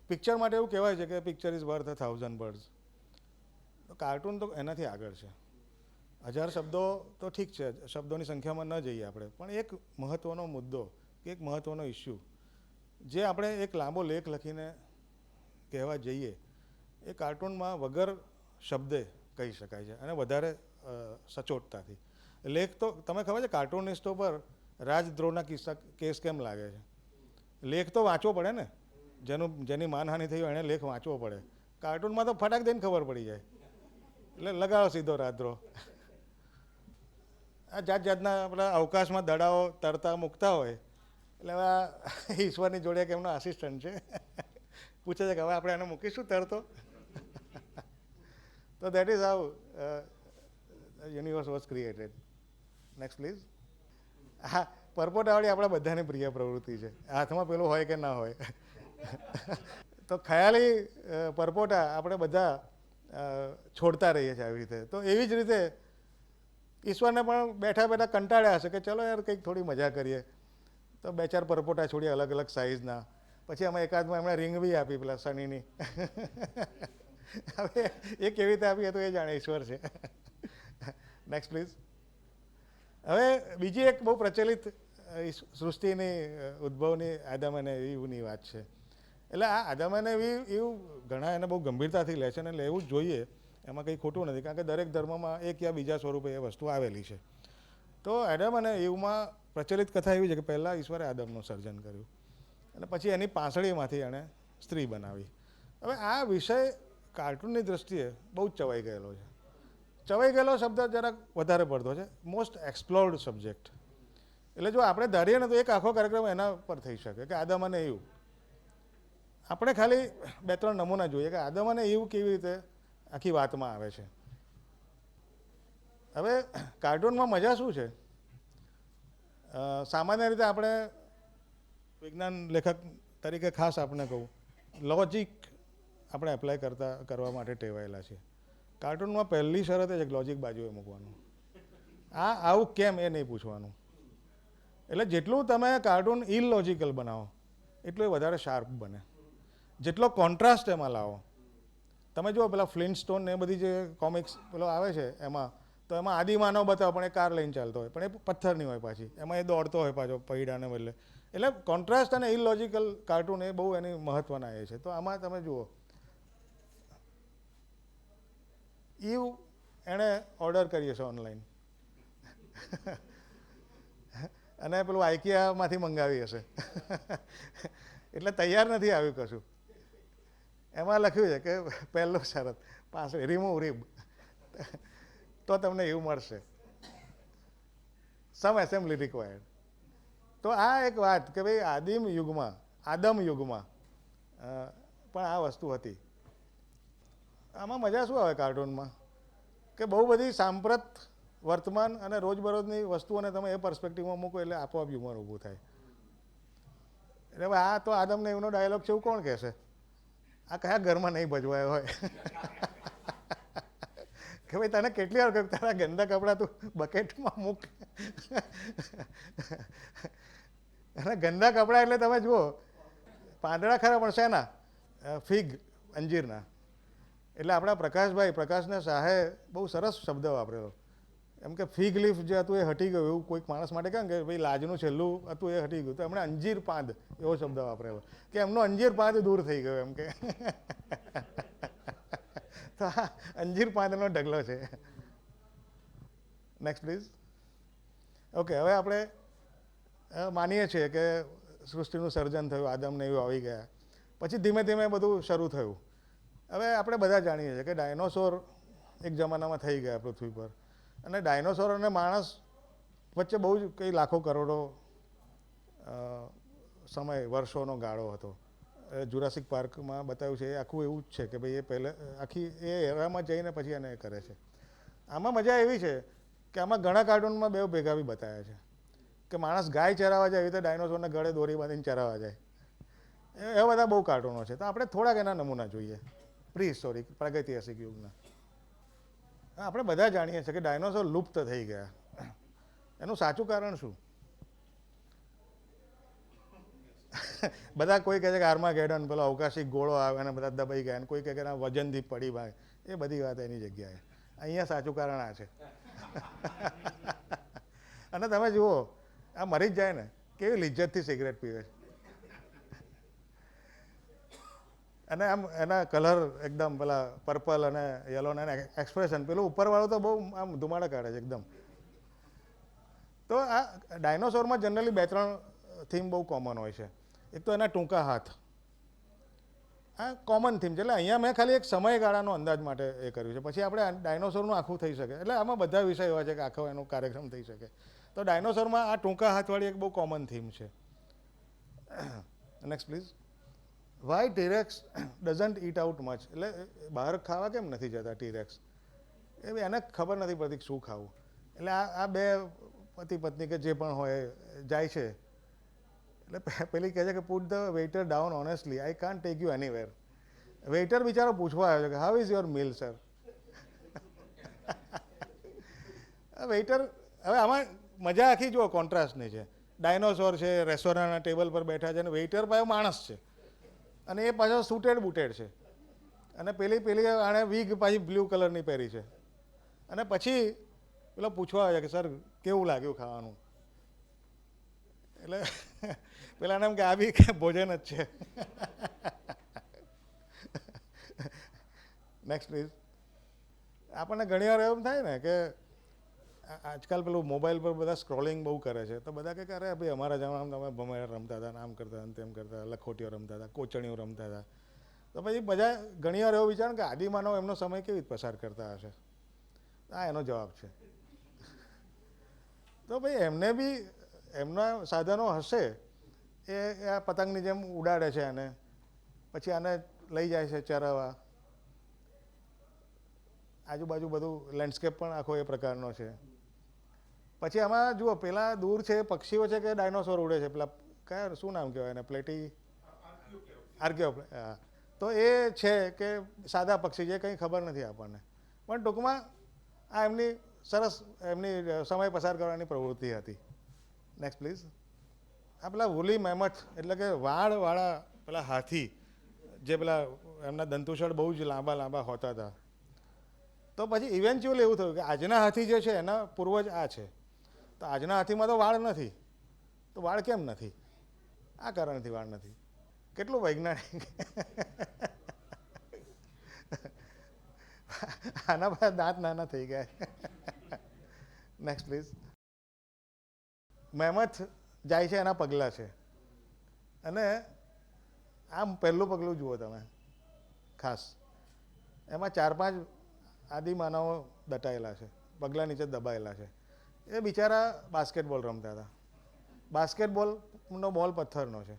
પિક્ચર માટે એવું કહેવાય છે કે પિક્ચર ઇઝ વર્થ 1000 વર્ડ્સ. તો કાર્ટૂન તો એનાથી આગળ છે. 1000 શબ્દો તો ઠીક છે, શબ્દોની સંખ્યામાં ન જઈએ આપણે, પણ એક મહત્ત્વનો મુદ્દો કે એક મહત્ત્વનો ઇસ્યુ જે આપણે એક લાંબો લેખ લખીને કહેવા જઈએ એ કાર્ટૂનમાં વગર શબ્દે કહી શકાય છે અને વધારે સચોટતાથી. લેખ તો તમે ખબર છે કાર્ટૂનિસ્ટો પર રાજદ્રોહના કેસ કેમ લાગે છે? લેખ તો વાંચવો પડે ને, જેની માનહાનિ થઈ હોય એણે લેખ વાંચવો પડે. કાર્ટૂનમાં તો ફટાક દઈને ખબર પડી જાય, એટલે લગાવો સીધો રાજદ્રોહ. આ જાતના આપણા અવકાશમાં દડાઓ તરતા મૂકતા હોય એટલે હવે ઈશ્વરની જોડે કે એમનો આસિસ્ટન્ટ છે, પૂછે છે કે હવે આપણે એને મૂકીશું તરતો. તો that is how universe was created. Next please. હા, પરપોટાવાળી આપણા બધાની પ્રિય પ્રવૃત્તિ છે. હાથમાં પેલું હોય કે ના હોય. તો ખયાલી પરપોટા આપણે બધા છોડતા રહીએ છીએ આવી રીતે. તો એવી જ રીતે ઈશ્વરને પણ બેઠા બેઠા કંટાળ્યા હશે કે ચલો યાર કંઈક થોડી મજા કરીએ. તો 2-4 પરપોટા છોડીએ અલગ અલગ સાઇઝના. પછી અમે એકાદમાં એમણે રિંગ બી આપી પેલા શનિની. હવે એ કેવી રીતે આપી તો એ જાણે, ઈશ્વર છે. Next please. હવે બીજી એક બહુ પ્રચલિત સૃષ્ટિની ઉદ્ભવની આદમ અને ઈવની વાત છે. એટલે આ આદમ અને ઈવ ઘણા એને બહુ ગંભીરતાથી લે છે અને લેવું જ જોઈએ, એમાં કંઈ ખોટું નથી, કારણ કે દરેક ધર્મમાં એક યા બીજા સ્વરૂપે એ વસ્તુ આવેલી છે. તો આદમ અને ઈવમાં પ્રચલિત કથા એવી છે કે પહેલાં ઈશ્વરે આદમનું સર્જન કર્યું અને પછી એની પાંસળીમાંથી એણે સ્ત્રી બનાવી. હવે આ વિષય કાર્ટૂનની દૃષ્ટિએ બહુ જ ચવાઈ ગયેલો છે. ચવાઈ ગયેલો શબ્દ જરાક વધારે પડતો છે. Most explored subject. એટલે જો આપણે ધારીએ ને તો એક આખો કાર્યક્રમ એના પર થઈ શકે કે આદમ અને ઈવ. આપણે ખાલી 2-3 નમૂના જોઈએ કે આદમ અને ઈવ કેવી રીતે આખી વાતમાં આવે છે. હવે કાર્ટૂનમાં મજા શું છે? સામાન્ય રીતે આપણે વિજ્ઞાન લેખક તરીકે ખાસ આપણે કહું, લોજિક આપણે એપ્લાય કરવા માટે ટેવાયેલા છીએ. કાર્ટૂનમાં પહેલી શરત જ લોજિક બાજુએ મૂકવાનું. આવું કેમ એ નહીં પૂછવાનું. એટલે જેટલું તમે કાર્ટૂન ઇલોજિકલ બનાવો એટલું એ વધારે શાર્પ બને. જેટલો કોન્ટ્રાસ્ટ એમાં લાવો. તમે જુઓ પેલા ફ્લિન્ટસ્ટોન ને એ બધી જે કોમિક્સ પેલો આવે છે એમાં, તો એમાં આદિમાનવ બતાવો પણ એ કાર લઈને ચાલતો હોય, પણ એ પથ્થરની હોય પાછી, એમાં એ દોડતો હોય પાછો પૈડાને બદલે. એટલે કોન્ટ્રાસ્ટ અને ઇલોજિકલ કાર્ટૂન એ બહુ એની મહત્ત્વના એ છે. તો આમાં તમે જુઓ, એણે ઓર્ડર કરીએ છે ઓનલાઈન અને પેલું આઈકિયામાંથી મંગાવી હશે એટલે તૈયાર નથી આવ્યું કશું. એમાં લખ્યું છે કે પહેલો શરત પાસે રિમૂવ રીબ તો તમને એવું મળશે, સમ એસેમ્બલી રિક્વાયર્ડ. તો આ એક વાત કે ભાઈ આદમ યુગમાં પણ આ વસ્તુ હતી. આમાં મજા શું આવે કાર્ટૂનમાં કે બહુ બધી સાંપ્રત વર્તમાન અને રોજબરોજની વસ્તુઓને તમે એ પર્સપેક્ટિવમાં મૂકો એટલે આપોઆપ હ્યુમર ઊભું થાય. એટલે આ તો આદમને એવનો ડાયલોગ છે એવું કોણ કહેશે? આ કયા ઘરમાં નહીં ભજવાયો હોય કે ભાઈ તને કેટલી વાર કહ્યું તારા ગંદા કપડાં તું બકેટમાં મૂક અને ગંદા કપડાં એટલે તમે જુઓ પાંદડા ખરા પણ શેના? ફિગ, અંજીરના. એટલે આપણા પ્રકાશને શાહે બહુ સરસ શબ્દ વાપરેલો. એમ કે ફિગ લીફ જે હતું એ હટી ગયું એવું કોઈક માણસ માટે કહે કે ભાઈ લાજનું છેલ્લું હતું એ હટી ગયું, તો એમણે અંજીર પાંદ એવો શબ્દ વાપરેલો કે એમનો અંજીર પાંદ દૂર થઈ ગયો એમ કે તો આ અંજીર પાંદનો ઢગલો છે. Next please. ઓકે, હવે આપણે માનીએ છીએ કે સૃષ્ટિનું સર્જન થયું, આદમને એવું આવી ગયા, પછી ધીમે ધીમે બધું શરૂ થયું. હવે આપણે બધા જાણીએ છીએ કે ડાયનોસોર એક જમાનામાં થઈ ગયા પૃથ્વી પર, અને ડાયનોસોર અને માણસ વચ્ચે બહુ જ કંઈ લાખો કરોડો સમય વર્ષોનો ગાળો હતો. જુરાસિક પાર્કમાં બતાવ્યું છે એ આખું એવું જ છે કે ભાઈ એ પહેલે આખી એ એરામાં જઈને પછી એને કરે છે. આમાં મજા એવી છે કે આમાં ઘણા કાર્ટૂનમાં બે ભેગા બી બતાવ્યા છે કે માણસ ગાય ચરાવવા જાય એવી રીતે ડાયનોસોરને ગળે દોરી બાંધીને ચરાવવા જાય. એવા બધા બહુ કાર્ટૂનો છે. તો આપણે થોડાક એના નમૂના જોઈએ પ્રીહિસ્ટોરિક પ્રાગૈતિહાસિક યુગના. આપણે બધા જાણીએ છીએ કે ડાયનોસોર લુપ્ત થઈ ગયા. એનું સાચું કારણ શું? બધા કોઈ કહે છે કે આર્માગેડન, પેલો અવકાશી ગોળો આવે અને બધા દબાઈ ગયા, અને કોઈ કહે કે વજનથી પડી ભાઈ. એ બધી વાત એની જગ્યાએ. અહીંયા સાચું કારણ આ છે અને તમે જુઓ આ મરી જ જાય ને કેવી લિજ્જતથી સિગરેટ પીવે છે, અને આમ એના કલર એકદમ પેલા પર્પલ અને યલો ને એક્સપ્રેશન, પેલું ઉપરવાળું તો બહુ આમ ધુમાડા કાઢે છે એકદમ. તો આ ડાયનોસોરમાં જનરલી 2-3 થીમ બહુ કોમન હોય છે. એક તો એના ટૂંકા હાથ, આ કોમન થીમ છે. એટલે અહીંયા મેં ખાલી એક સમયગાળાનો અંદાજ માટે એ કર્યું છે, પછી આપણે ડાયનોસોરનું આખું થઈ શકે. એટલે આમાં બધા વિષય એવા છે કે આખો એનો કાર્યક્રમ થઈ શકે. તો ડાયનોસોરમાં આ ટૂંકા હાથવાળી એક બહુ કોમન થીમ છે. Next please. Why T rex doesn't eat out much. એટલે બહાર ખાવા કેમ નથી જતા ટીરેક્સ? એને ખબર નથી પડતી શું ખાવું. એટલે આ બે પતિ પત્ની કે જે પણ હોય જાય છે, એટલે પેલી કહે છે કે put the waiter down honestly, I can't take you anywhere. Waiter બિચારો પૂછવા આવ્યો છે કે how is your meal sir. Waiter, હવે આમાં મજા આખી જુઓ કોન્ટ્રાસ્ટની છે. ડાયનોસોર છે, રેસ્ટોરન્ટના ટેબલ પર બેઠા છે, અને વેઇટર પાછો માણસ છે, અને એ પાછો સૂટેડ બૂટેડ છે, અને પેલી આણે વીગ પાછી બ્લુ કલરની પહેરી છે, અને પછી પેલો પૂછવા આવે છે કે સર કેવું લાગ્યું ખાવાનું? એટલે પેલાને એમ કે આ બી ભોજન જ છે. Next please. આપણને ઘણી વાર એમ થાય ને કે આજકાલ પેલું મોબાઈલ પર બધા સ્ક્રોલિંગ બહુ કરે છે, તો બધા કહે કે અરે ભાઈ અમારા જમાનામાં તમે ભમર રમતા હતા, આમ કરતા હતા, તેમ કરતા હતા, લખોટીઓ રમતા હતા, કોચણીઓ રમતા હતા. તો પછી બધા ઘણી વાર એવો વિચાર કે આદિમાનવ એમનો સમય કેવી રીતે પસાર કરતા હશે? આ એનો જવાબ છે. તો ભાઈ એમને બી એમના સાધનો હશે, એ આ પતંગની જેમ ઉડાડે છે અને પછી આને લઈ જાય છે ચરાવવા. આજુબાજુ બધું લેન્ડસ્કેપ પણ આખો એ પ્રકારનો છે. પછી આમાં જુઓ પેલા દૂર છે પક્ષીઓ છે કે ડાયનોસોર ઉડે છે? પેલા કયા શું નામ કહેવાય એને? આર્કિયો. તો એ છે કે સાદા પક્ષી જે કંઈ ખબર નથી આપણને, પણ ટૂંકમાં આ એમની સરસ એમની સમય પસાર કરવાની પ્રવૃત્તિ હતી. Next please. આ પેલા વુલી મેમથ એટલે કે વાળવાળા પેલા હાથી, જે પેલા એમના દંતુશળ બહુ જ લાંબા લાંબા હોતા હતા. તો પછી ઇવેન્ચ્યુઅલી એવું થયું કે આજના હાથી જે છે એના પૂર્વજ આ છે. તો આજના હાથીમાં તો વાળ નથી, તો વાળ કેમ નથી? આ કારણથી વાળ નથી. કેટલું વૈજ્ઞાનિક. આના બધા દાંત નાના થઈ ગયા. Next please. મેમથ જાય છે એના પગલાં છે, અને આમ પહેલું પગલું જુઓ તમે ખાસ, એમાં 4-5 આદિમાનવો દટાયેલા છે, પગલાં નીચે દબાયેલા છે. એ બિચારા બાસ્કેટબોલ રમતા હતા. બાસ્કેટબોલનો બોલ પથ્થરનો છે,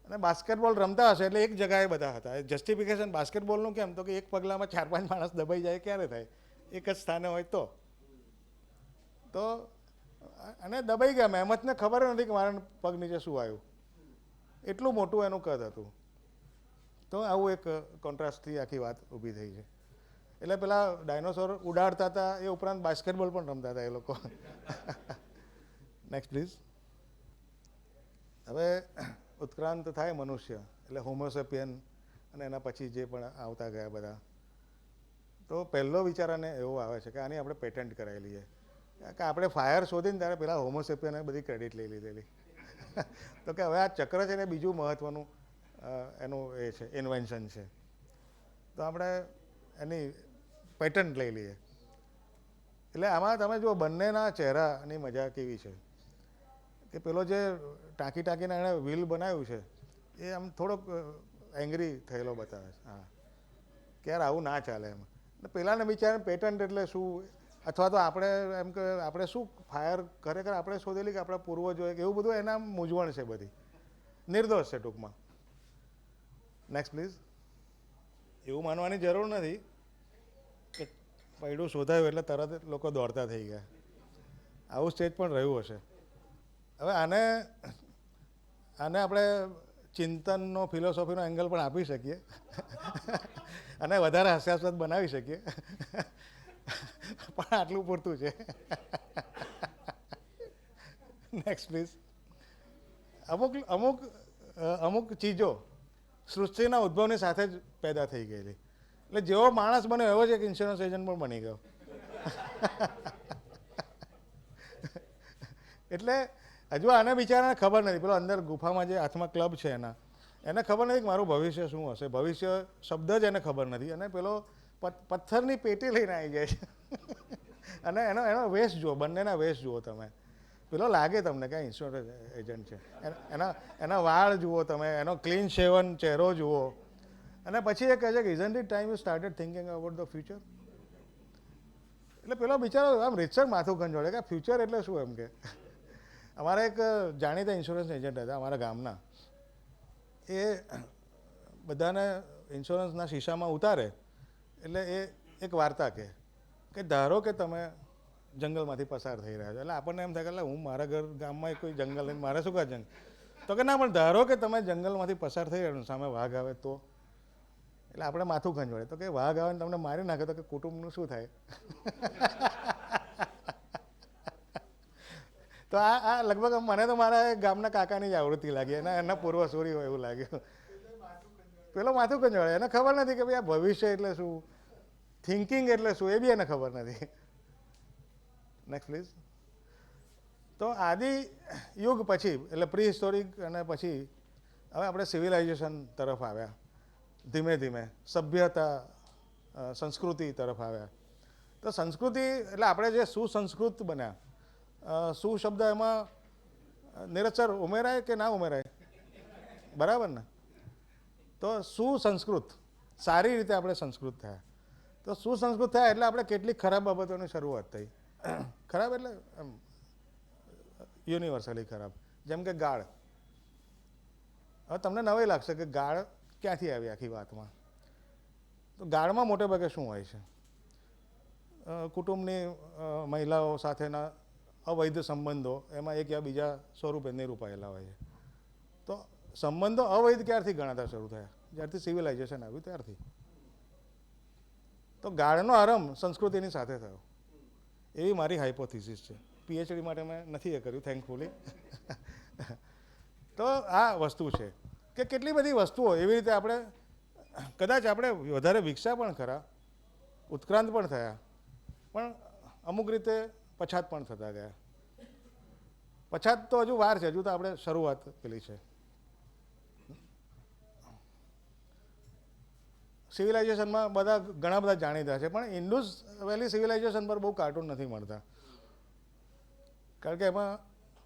અને બાસ્કેટબોલ રમતા હશે એટલે એક જગાએ બધા હતા. જસ્ટિફિકેશન બાસ્કેટબોલનું કેમ, તો કે એક પગલામાં 4-5 માણસ દબાઈ જાય ક્યારે થાય? એક જ સ્થાને હોય તો અને દબાઈ ગયા. મહેમતને ખબર નથી કે મારા પગ નીચે શું આવ્યું, એટલું મોટું એનું કદ હતું. તો આવું એક કોન્ટ્રાસ્ટથી આખી વાત ઊભી થઈ છે. એટલે પેલા ડાયનોસોર ઉડાડતા હતા, એ ઉપરાંત બાસ્કેટબોલ પણ રમતા હતા એ લોકો. Next please. હવે ઉત્ક્રાંત થાય મનુષ્ય એટલે હોમોસેપિયન અને એના પછી જે પણ આવતા ગયા બધા, તો પહેલો વિચાર આને એવો આવે છે કે આની આપણે પેટન્ટ કરાવી લઈએ. કે આપણે ફાયર શોધીને ત્યારે પેલા હોમોસેપિયને બધી ક્રેડિટ લઈ લીધેલી. તો કે હવે આ ચક્ર છે ને બીજું મહત્ત્વનું એનું એ છે, ઇન્વેન્શન છે, તો આપણે એની પેટન્ટ લઈ લઈએ. એટલે આમાં તમે જુઓ બંનેના ચહેરાની મજા કેવી છે કે પેલો જે ટાંકીને એણે વ્હીલ બનાવ્યું છે એ આમ થોડોક એંગ્રી થયેલો બતાવે છે. હા, કે યાર આવું ના ચાલે એમ. પેલાને બિચારાને પેટન્ટ એટલે શું, અથવા તો આપણે એમ કે આપણે શું ફાયર ખરેખર આપણે શોધેલી કે આપણા પૂર્વજોએ, એવું બધું એના મૂંઝવણ છે બધી, નિર્દોષ છે ટૂંકમાં. Next please. એવું માનવાની જરૂર નથી કે પૈડું શોધાયું એટલે તરત લોકો દોડતા થઈ ગયા. આવું સ્ટેજ પણ રહ્યું હશે. હવે આને આપણે ચિંતનનો, ફિલોસોફીનો એંગલ પણ આપી શકીએ અને વધારે હાસ્યાસ્પદ બનાવી શકીએ, પણ આટલું પૂરતું છે. Next please. અમુક ચીજો સૃષ્ટિના ઉદ્ભવની સાથે જ પેદા થઈ ગયેલી. એટલે જેવો માણસ બન્યો એવો જ એક ઇન્સ્યોરન્સ એજન્ટ પણ બની ગયો. એટલે હજુ આને બિચારાને ખબર નથી, પેલો અંદર ગુફામાં જે હાથમાં ક્લબ છે એને ખબર નથી કે મારું ભવિષ્ય શું હશે. ભવિષ્ય શબ્દ જ એને ખબર નથી, અને પેલો પથ્થરની પેટી લઈને આવી જાય છે. અને એનો વેશ જુઓ, બંનેના વેશ જુઓ તમે. પેલો લાગે તમને કે ઇન્સ્યોરન્સ એજન્ટ છે. એના વાળ જુઓ તમે, એનો ક્લીન શેવન ચહેરો જુઓ, અને પછી એ કહે છે કે isn't it time you started thinking about the future. એટલે પેલો બિચારો આમ રીતસર માથું ખંજોળે કે ફ્યુચર એટલે શું એમ કે. અમારા એક જાણીતા ઇન્સ્યોરન્સ એજન્ટ હતા અમારા ગામના. એ બધાને ઇન્સ્યોરન્સના શીશામાં ઉતારે એટલે એ એક વાર્તા કહે કે ધારો કે તમે જંગલમાંથી પસાર થઈ રહ્યા છો. એટલે આપણને એમ થાય કે હું મારા ગામમાં કોઈ જંગલ નહીં, મારે શું કાં જંગલ? તો કે ના, પણ ધારો કે તમે જંગલમાંથી પસાર થઈ રહ્યા છો, સામે વાઘ આવે તો? એટલે આપણે માથું ખંજવાડે. તો કે વાઘ આવે ને તમને મારી નાખે તો કે કુટુંબનું શું થાય? તો આ લગભગ મને તો મારા ગામના કાકાની જ આવૃત્તિ લાગી, એના પૂર્વસૂરી હોય એવું લાગ્યું. પેલો માથું કંજવાળે, એને ખબર નથી કે ભાઈ આ ભવિષ્ય એટલે શું, થિંકિંગ એટલે શું, એ બી એને ખબર નથી. Next please. તો આદિ યુગ પછી એટલે પ્રી હિસ્ટોરિક અને પછી હવે આપણે સિવિલાઇઝેશન તરફ આવ્યા, ધીમે ધીમે સભ્યતા, સંસ્કૃતિ તરફ આવ્યા. તો સંસ્કૃતિ એટલે આપણે જે સુસંસ્કૃત બન્યા, શું શબ્દ એમાં નિરક્ષર ઉમેરાય કે ના ઉમેરાય? બરાબર ને? તો સુસંસ્કૃત, સારી રીતે આપણે સંસ્કૃત થયા. તો સુસંસ્કૃત થયા એટલે આપણે કેટલીક ખરાબ બાબતોની શરૂઆત થઈ. ખરાબ એટલે યુનિવર્સલી ખરાબ. જેમ કે ગાળ. હવે તમને નવાઈ લાગશે કે ગાળ ક્યાંથી આવી આખી વાતમાં. તો ગાળમાં મોટે ભાગે શું હોય છે? કુટુંબની મહિલાઓ સાથેના અવૈધ સંબંધો એમાં એક યા બીજા સ્વરૂપે નિરૂપાયેલા હોય છે. તો સંબંધો અવૈધ ક્યારથી ગણાતા શરૂ થયા? જ્યારથી સિવિલાઇઝેશન આવ્યું ત્યારથી. તો ગાળનો આરંભ સંસ્કૃતિની સાથે થયો એવી મારી હાઇપોથિસિસ છે. પીએચડી માટે મેં નથી એ કર્યું થેન્કફુલી. તો આ વસ્તુ છે કે કેટલી બધી વસ્તુઓ એવી રીતે આપણે કદાચ આપણે વધારે વિકસ્યા પણ ખરા, ઉત્ક્રાંત પણ થયા, પણ અમુક રીતે પછાત પણ થતા ગયા. પછાત તો હજુ વાર છે, હજુ તો આપણે શરૂઆત પેલી છે. સિવિલાઇઝેશનમાં ઘણા બધા જાણીતા છે, પણ ઇન્ડસ વેલી સિવિલાઇઝેશન પર બહુ કાર્ટૂન નથી મળતા, કારણ કે એમાં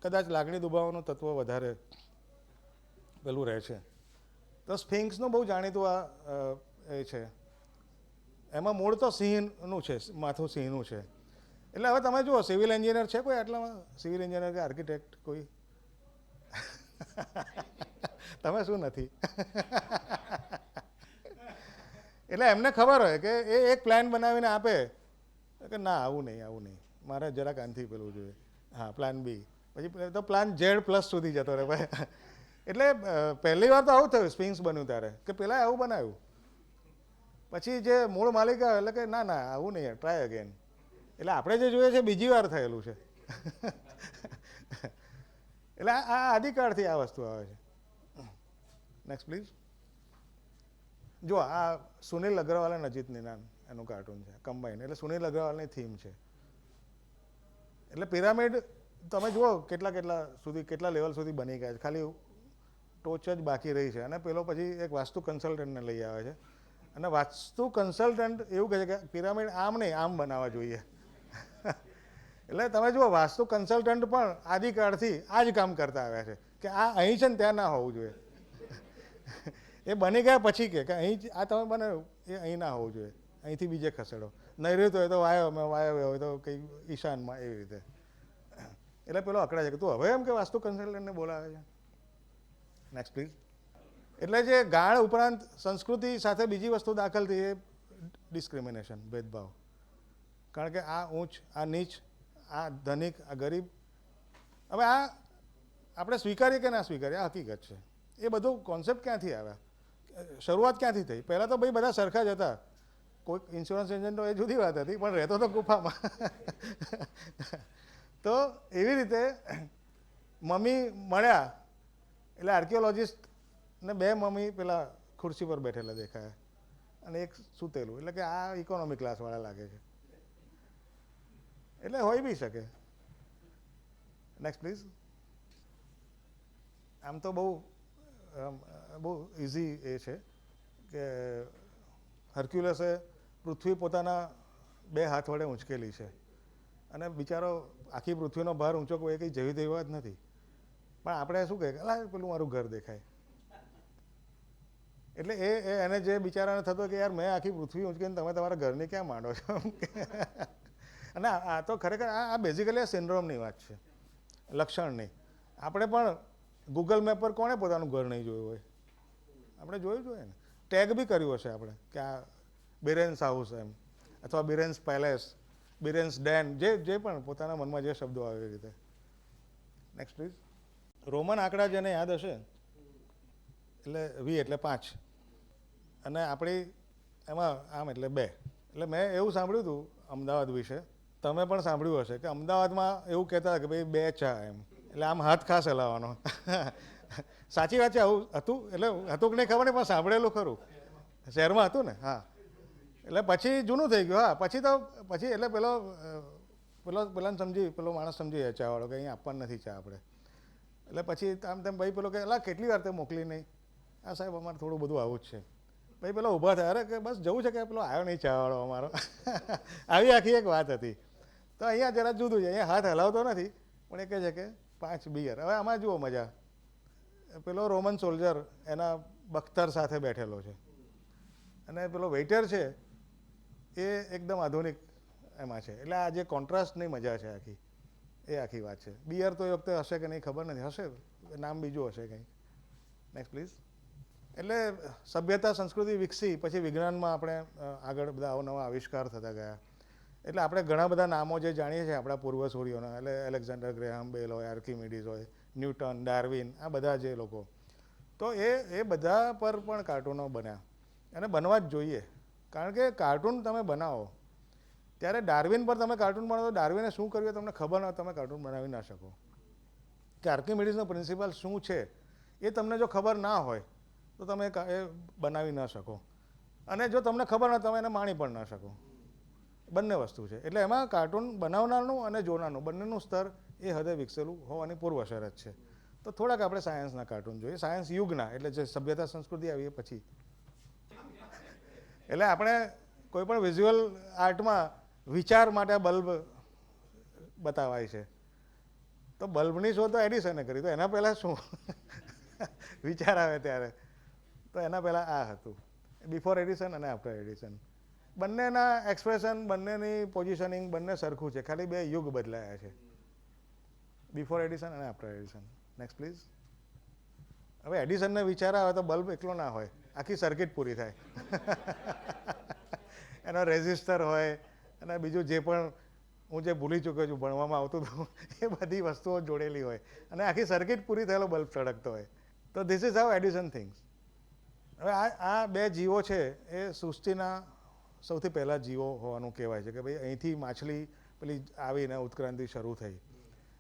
કદાચ લાગણી દુભાવવાનું તત્વ વધારે પેલું રહે છે. તો સ્ફિંક્સનું બહુ જાણીતું આ એ છે. એમાં મૂળ તો સિંહનું છે, માથું સિંહનું છે. એટલે હવે તમે જુઓ, સિવિલ એન્જિનિયર છે કોઈ આટલામાં? સિવિલ એન્જિનિયર કે આર્કિટેક્ટ કોઈ? તમે શું નથી? એટલે એમને ખબર હોય કે એ એક પ્લાન બનાવીને આપે કે ના આવું નહીં, મારે જરાક આનથી પેલું જોઈએ, હા પ્લાન બી, પછી તો પ્લાન ઝેડ પ્લસ સુધી જતો રહે ભાઈ. એટલે પહેલી વાર તો આવું થયું સ્પિંક્સ બન્યું ત્યારે, કે પેલા આવું બનાવ્યું, પછી જે મૂળ માલિક આવે એટલે કે ના આવું નહીં, ટ્રાય અગેન. એટલે આપણે જે જોઈએ છે બીજી વાર થયેલું છે. એટલે આ આદિકાળથી આ વસ્તુ આવે છે. Next please. જો આ સુનિલ અગ્રવાલ અને અજીત નિનાન એનું કાર્ટૂન છે કમ્બાઈન, એટલે સુનિલ અગ્રવાલની થીમ છે. એટલે પિરામિડ તમે જુઓ કેટલા લેવલ સુધી બની ગયા છે, ખાલી ટોચ જ બાકી રહી છે. અને પેલો પછી એક વાસ્તુ કન્સલ્ટન્ટને લઈ આવે છે, અને વાસ્તુ કન્સલ્ટન્ટ એવું કહે છે કે પિરામિડ આમ નહીં આમ બનાવવા જોઈએ. એટલે તમે જુઓ, વાસ્તુ કન્સલ્ટન્ટ પણ આદિકાળથી આ જ કામ કરતા આવ્યા છે કે આ અહીં છે ને ત્યાં ના હોવું જોઈએ. એ બની ગયા પછી કે અહીં આ તમે બનાવ્યું એ અહીં ના હોવું જોઈએ, અહીંથી બીજે ખસેડો. નૈઋત્ય હોય તો વાયવ્ય હોય તો કંઈ ઈશાનમાં, એવી રીતે. એટલે પેલો અકળાય છે કે તું હવે એમ કે વાસ્તુ કન્સલ્ટન્ટને બોલાવે છે. Next please. એટલે જે ગાળ ઉપરાંત સંસ્કૃતિ સાથે બીજી વસ્તુ દાખલ થઈ એ ડિસ્ક્રિમિનેશન, ભેદભાવ. કારણ કે આ ઊંચ, આ નીચ, આ ધનિક, આ ગરીબ, હવે આ આપણે સ્વીકારીએ કે ના સ્વીકારીએ, આ હકીકત છે. એ બધું કોન્સેપ્ટ ક્યાંથી આવ્યા, શરૂઆત ક્યાંથી થઈ? પહેલાં તો ભાઈ બધા સરખા જ હતા. કોઈક ઇન્સ્યોરન્સ એજન્ટ એ જુદી વાત હતી, પણ રહેતો તો ગુફામાં. તો એવી રીતે મમ્મી મળ્યા એટલે આર્કિયોલોજિસ્ટને બે મમ્મી પેલા ખુરશી પર બેઠેલા દેખાયા અને એક સૂતેલું, એટલે કે આ ઇકોનોમી ક્લાસવાળા લાગે છે. એટલે હોઈ બી શકે. Next please. આમ તો બહુ ઇઝી એ છે કે હર્ક્યુલસે પૃથ્વી પોતાના 2 હાથ વડે ઊંચકેલી છે, અને બિચારો આખી પૃથ્વીનો ભાર ઊંચો કોઈ કંઈ જેવી તેવી વાત નથી. પણ આપણે શું કહે, અલા પેલું મારું ઘર દેખાય. એટલે એને જે બિચારાને થતો કે યાર મેં આખી પૃથ્વી ઊંચકીને તમે તમારા ઘરની ક્યાં માંડો છો. અને આ તો ખરેખર આ બેઝિકલી આ સિન્ડ્રોમની વાત છે, લક્ષણની. આપણે પણ ગૂગલ મેપ પર કોણે પોતાનું ઘર નહીં જોયું હોય? આપણે જોયું જોઈએ ને. ટેગ બી કર્યું હશે આપણે કે આ બિરેન્સ હાઉસ એમ, અથવા બિરેન્સ પેલેસ, બિરેન્સ ડેન, જે પણ પોતાના મનમાં જે શબ્દો આવે એ રીતે. Next please. રોમન આંકડા જેને યાદ હશે, એટલે 20 એટલે 5, અને આપણી એમાં આમ એટલે 2. એટલે મેં એવું સાંભળ્યું હતું અમદાવાદ વિશે, તમે પણ સાંભળ્યું હશે કે અમદાવાદમાં એવું કહેતા કે ભાઈ 2 ચા એમ, એટલે આમ હાથ ખાસ હલાવવાનો. સાચી વાત છે, આવું હતું? એટલે હતું કે નહીં ખબર નહીં, પણ સાંભળેલું ખરું. શહેરમાં હતું ને? હા. એટલે પછી જૂનું થઈ ગયું. હા, પછી એટલે પેલો માણસ સમજી જાય ચાવાળો કે અહીંયા આપવાનું નથી ચા આપણે. એટલે પછી આમ તેમ ભાઈ પેલો કે અલા કેટલી વાર તે મોકલી નહીં? હા સાહેબ અમારે થોડું બધું આવું જ છે. ભાઈ પેલો ઊભા થયા, અરે કે બસ જવું છે કે પેલો આવ્યો નહીં ચાવાળો અમારો. આવી આખી એક વાત હતી. તો અહીંયા જરા જુદું છે, અહીંયા હાથ હલાવતો નથી, પણ એ કહે છે કે 5 બિયર. હવે આમાં જુઓ મજા, પેલો રોમન સોલ્જર એના બખ્તર સાથે બેઠેલો છે, અને પેલો વેઇટર છે એ એકદમ આધુનિક એમાં છે. એટલે આ જે કોન્ટ્રાસ્ટની મજા છે આખી, એ આખી વાત છે. બિયર તો એ વખતે હશે કે નહીં ખબર નથી, હશે નામ બીજું હશે કંઈ. Next please. એટલે સભ્યતા સંસ્કૃતિ વિકસી, પછી વિજ્ઞાનમાં આપણે આગળ બધા અવનવા આવિષ્કાર થતા ગયા. એટલે આપણે ઘણા બધા નામો જે જાણીએ છીએ આપણા પૂર્વસૂરીઓના, એટલે એલેક્ઝાન્ડર ગ્રેહામ બેલ હોય, આર્કિમિડીઝ હોય, ન્યૂટન, ડાર્વિન, આ બધા જે લોકો. તો એ બધા પર પણ કાર્ટૂનો બન્યા અને બનવા જ જોઈએ. કારણ કે કાર્ટૂન તમે બનાવો ત્યારે ડાર્વિન પર તમે કાર્ટૂન બનાવો તો ડાર્વિને શું કર્યું તમને ખબર ન હોય, તમે કાર્ટૂન બનાવી ના શકો. કે આર્કિમિડીઝનો પ્રિન્સિપલ શું છે એ તમને જો ખબર ના હોય તો તમે એ બનાવી ના શકો, અને જો તમને ખબર ના તમે એને માણી પણ ના શકો. બંને વસ્તુ છે. એટલે એમાં કાર્ટૂન બનાવનારનું અને જોનારનું બંનેનું સ્તર એ હદે વિકસેલું હોવાની પૂર્વ શરત છે. તો થોડાક આપણે સાયન્સના કાર્ટૂન જોઈએ, સાયન્સ યુગના, એટલે જે સભ્યતા સંસ્કૃતિ આવી એ પછી. એટલે આપણે કોઈ પણ વિઝ્યુઅલ આર્ટમાં વિચાર માટે બલ્બ બતાવાય છે. તો બલ્બની શોધ તો એડિસને કરી, તો એના પહેલાં શું વિચાર આવે ત્યારે, તો એના પહેલાં આ હતું, બિફોર એડિસન અને આફ્ટર એડિસન. બંનેના એક્સપ્રેશન, બંનેની પોઝિશનિંગ બંને સરખું છે, ખાલી બે યુગ બદલાયા છે, બિફોર એડિસન અને આફ્ટર એડિસન. Next please. હવે એડિસનને વિચાર આવે તો બલ્બ એકલો ના હોય, આખી સર્કિટ પૂરી થાય. એનો રેઝિસ્ટર હોય અને બીજું જે પણ હું જે ભૂલી ચૂક્યો છું ભણવામાં આવતું હતું એ બધી વસ્તુઓ જોડેલી હોય અને આખી સર્કિટ પૂરી થયેલો બલ્બ સળગતો હોય. તો this is how Edison things. હવે આ બે જીવો છે એ સૃષ્ટિના સૌથી પહેલાં જીવો હોવાનું કહેવાય છે કે ભાઈ અહીંથી માછલી પેલી આવીને ઉત્ક્રાંતિ શરૂ થઈ.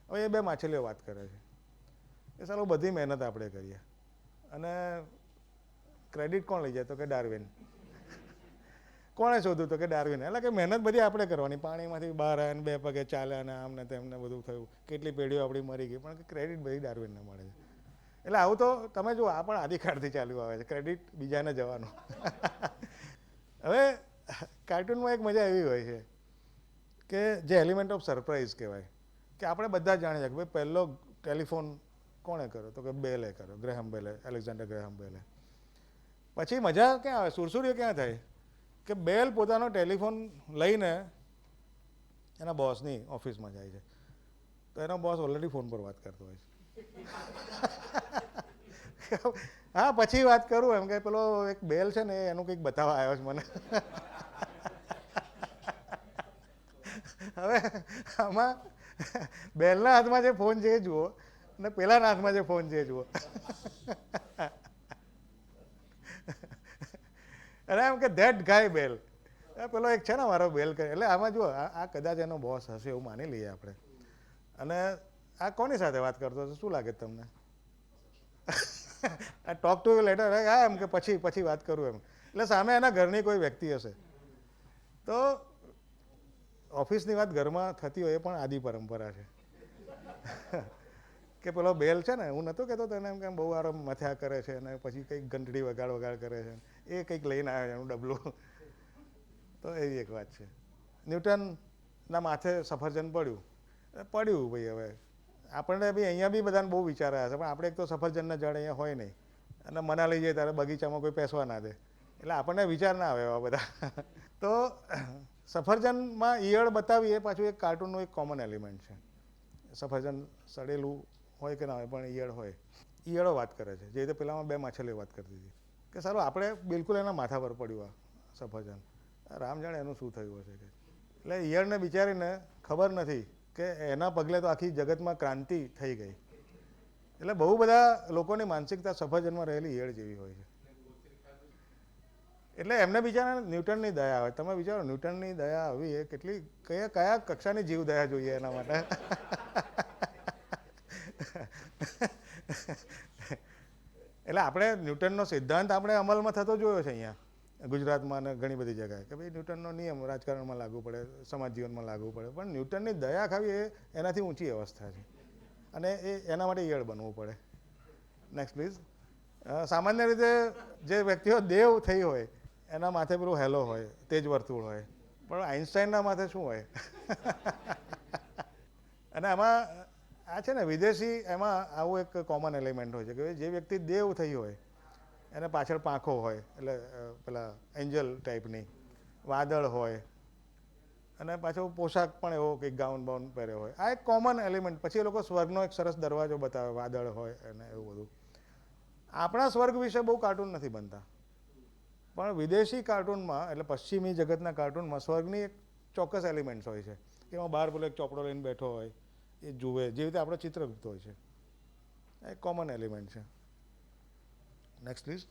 હવે એ બે માછલીઓ વાત કરે છે. એ સારું બધી મહેનત આપણે કરીએ અને ક્રેડિટ કોણ લઈ જાય તો કે ડાર્વિન. કોણે શોધ્યું તો કે ડાર્વિન. એટલે કે મહેનત બધી આપણે કરવાની, પાણીમાંથી બહાર આવીને બે પગે ચાલ્યા અને આમને તેમને બધું થયું, કેટલી પેઢીઓ આપણી મરી ગઈ, પણ ક્રેડિટ બધી ડાર્વિનને મળે છે. એટલે આવું તો તમે જુઓ, આ પણ આદિકાળથી ચાલ્યું આવે છે, ક્રેડિટ બીજાને જવાનું. હવે કાર્ટૂનમાં એક મજા એવી હોય છે કે જે એલિમેન્ટ ઓફ સરપ્રાઇઝ કહેવાય, કે આપણે બધા જાણીએ છીએ કે ભાઈ પહેલો ટેલિફોન કોણે કર્યો તો કે બેલે કર્યો, ગ્રેહમ બેલે, એલેક્ઝાન્ડર ગ્રેહમ બેલે. પછી મજા ક્યાં આવે, સુરસુરીઓ ક્યાં થાય કે બેલ પોતાનો ટેલિફોન લઈને એના બોસની ઓફિસમાં જાય છે, તો એનો બોસ ઓલરેડી ફોન પર વાત કરતો હોય છે. હા પછી વાત કરું એમ કે પેલો એક બેલ છે ને એનું કંઈક બતાવવા આવ્યો છે મને. હવે આમાં બેલના હાથમાં જે ફોન છે એ જુઓ અને પેલાના હાથમાં જે ફોન છે એ જુઓ. અને એમ કે ધેટ ગાય બેલ, પેલો એક છે ને મારો બેલ કરે. એટલે આમાં જુઓ, આ કદાચ એનો બોસ હશે એવું માની લઈએ આપણે. અને આ કોની સાથે વાત કરતો હશે શું લાગે તમને? આ ટોક ટુ યુ લેટર, હા એમ કે પછી વાત કરું એમ. એટલે સામે એના ઘરની કોઈ વ્યક્તિ હશે. તો ઓફિસની વાત ઘરમાં થતી હોય એ પણ આદિ પરંપરા છે. કે પેલો બેલ છે ને, હું નહોતો કહેતો તને એમ કે બહુ આરામ મથ્યા કરે છે અને પછી કંઈક ઘંટડી વગાડ કરે છે, એ કંઈક લઈને આવે છે એનું ડબલું. તો એવી એક વાત છે. ન્યૂટનના માથે સફરજન પડ્યું ભાઈ. હવે આપણને બી અહીંયા બી બધાને બહુ વિચાર આવ્યા છે, પણ આપણે એક તો સફરજનના ઝાડ અહીંયા હોય નહીં અને મનાલી જઈએ ત્યારે બગીચામાં કોઈ પેસવા ના દે, એટલે આપણને વિચાર ના આવે એવા બધા. તો સફરજનમાં ઈયળ બતાવી એ પાછું એક કાર્ટૂનનું એક કોમન એલિમેન્ટ છે. સફરજન સડેલું હોય કે ના હોય પણ ઈયળ હોય, ઈયળો વાત કરે છે. જે રીતે પેલામાં બે માછલીઓ વાત કરતી હતી કે સારું આપણે બિલકુલ એના માથા પર પડ્યું આ સફરજન, રામ જાણે એનું શું થયું હશે. એટલે ઈયળને બિચારીને ખબર નથી કે એના પગલે તો આખી જગતમાં ક્રાંતિ થઈ ગઈ. એટલે બહુ બધા લોકોની માનસિકતા સફરજનમાં રહેલી ઈયળ જેવી હોય છે. એટલે એમને બિચારા ન્યૂટનની દયા આવે. તમે વિચારો ન્યૂટનની દયા આવી એ કેટલી કયા કક્ષાની જીવ દયા જોઈએ એના માટે. એટલે આપણે ન્યૂટનનો સિદ્ધાંત આપણે અમલમાં થતો જોયો છે અહીંયા ગુજરાતમાં અને ઘણી બધી જગ્યાએ કે ભાઈ ન્યૂટનનો નિયમ રાજકારણમાં લાગુ પડે, સમાજ જીવનમાં લાગુ પડે, પણ ન્યૂટનની દયા ખાવી એ એનાથી ઊંચી અવસ્થા છે અને એના માટે ઈયળ બનવું પડે. Next please. સામાન્ય રીતે જે વ્યક્તિઓ દેવ થઈ હોય એના માથે પેલું હેલો હોય, તેજ વર્તુળ હોય, પણ આઇન્સ્ટાઈનના માથે શું હોય? અને આમાં આ છે ને વિદેશી, એમાં આવું એક કોમન એલિમેન્ટ હોય છે કે જે વ્યક્તિ દેવ થઈ હોય એને પાછળ પાંખો હોય, એટલે પેલા એન્જલ ટાઈપની, વાદળ હોય અને પાછો પોશાક પણ એવો કંઈક ગાઉન બાઉન પહેર્યો હોય. આ એક કોમન એલિમેન્ટ. પછી એ લોકો સ્વર્ગનો એક સરસ દરવાજો બતાવે, વાદળ હોય અને એવું બધું. આપણા સ્વર્ગ વિશે બહુ કાર્ટૂન નથી બનતા, પણ વિદેશી કાર્ટૂનમાં, એટલે પશ્ચિમી જગતના કાર્ટૂનમાં સ્વર્ગની એક ચોક્કસ એલિમેન્ટ્સ હોય છે કે એમાં બહાર પેલો એક ચોપડો લઈને બેઠો હોય, એ જુએ, જે રીતે આપણો ચિત્રગુપ્ત હોય છે. એક કોમન એલિમેન્ટ છે. Next please.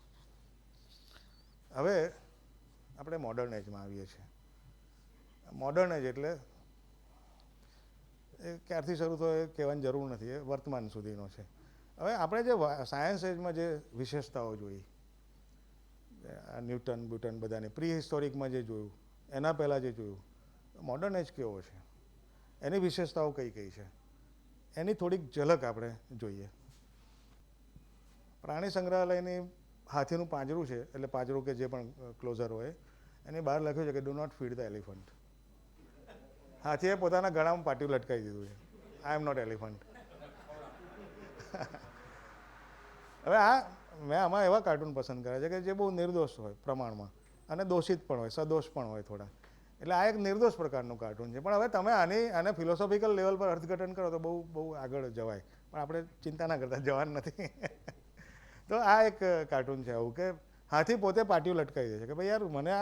હવે આપણે મોડર્ન એજમાં આવીએ છીએ. મોડર્ન એજ એટલે એ ક્યારથી શરૂ થયો એ કહેવાની જરૂર નથી, એ વર્તમાન સુધીનો છે. હવે આપણે જે સાયન્સ એજમાં જે વિશેષતાઓ જોઈ, ન્યૂટન બ્યુટન બધાની પ્રી હિસ્ટોરિકમાં જે જોયું, એના પહેલાં જે જોયું, મોડર્ન એજ કેવો છે, એની વિશેષતાઓ કઈ કઈ છે, એની થોડીક ઝલક આપણે જોઈએ. પ્રાણી સંગ્રહાલયની હાથીનું પાંજરું છે, એટલે પાંજરું કે જે પણ ક્લોઝર હોય, એની બહાર લખ્યું છે કે do not feed the elephant. હાથીએ પોતાના ગળામાં પાટિયું લટકાવી દીધું છે, આઈ એમ નોટ એલિફન્ટ. હવે મેં આમાં એવા કાર્ટૂન પસંદ કર્યા છે કે જે બહુ નિર્દોષ હોય પ્રમાણમાં, અને દોષિત પણ હોય, સદોષ પણ હોય થોડા. એટલે આ એક નિર્દોષ પ્રકારનું કાર્ટૂન છે. પણ હવે તમે આને ફિલોસોફિકલ લેવલ પર અર્થઘટન કરો તો બહુ આગળ જવાય, પણ આપણે ચિંતા ના કરતા, જવાનું નથી. તો આ એક કાર્ટૂન છે આવું કે હાથી પોતે પાટિયું લટકાવી દે છે કે ભાઈ યાર, મને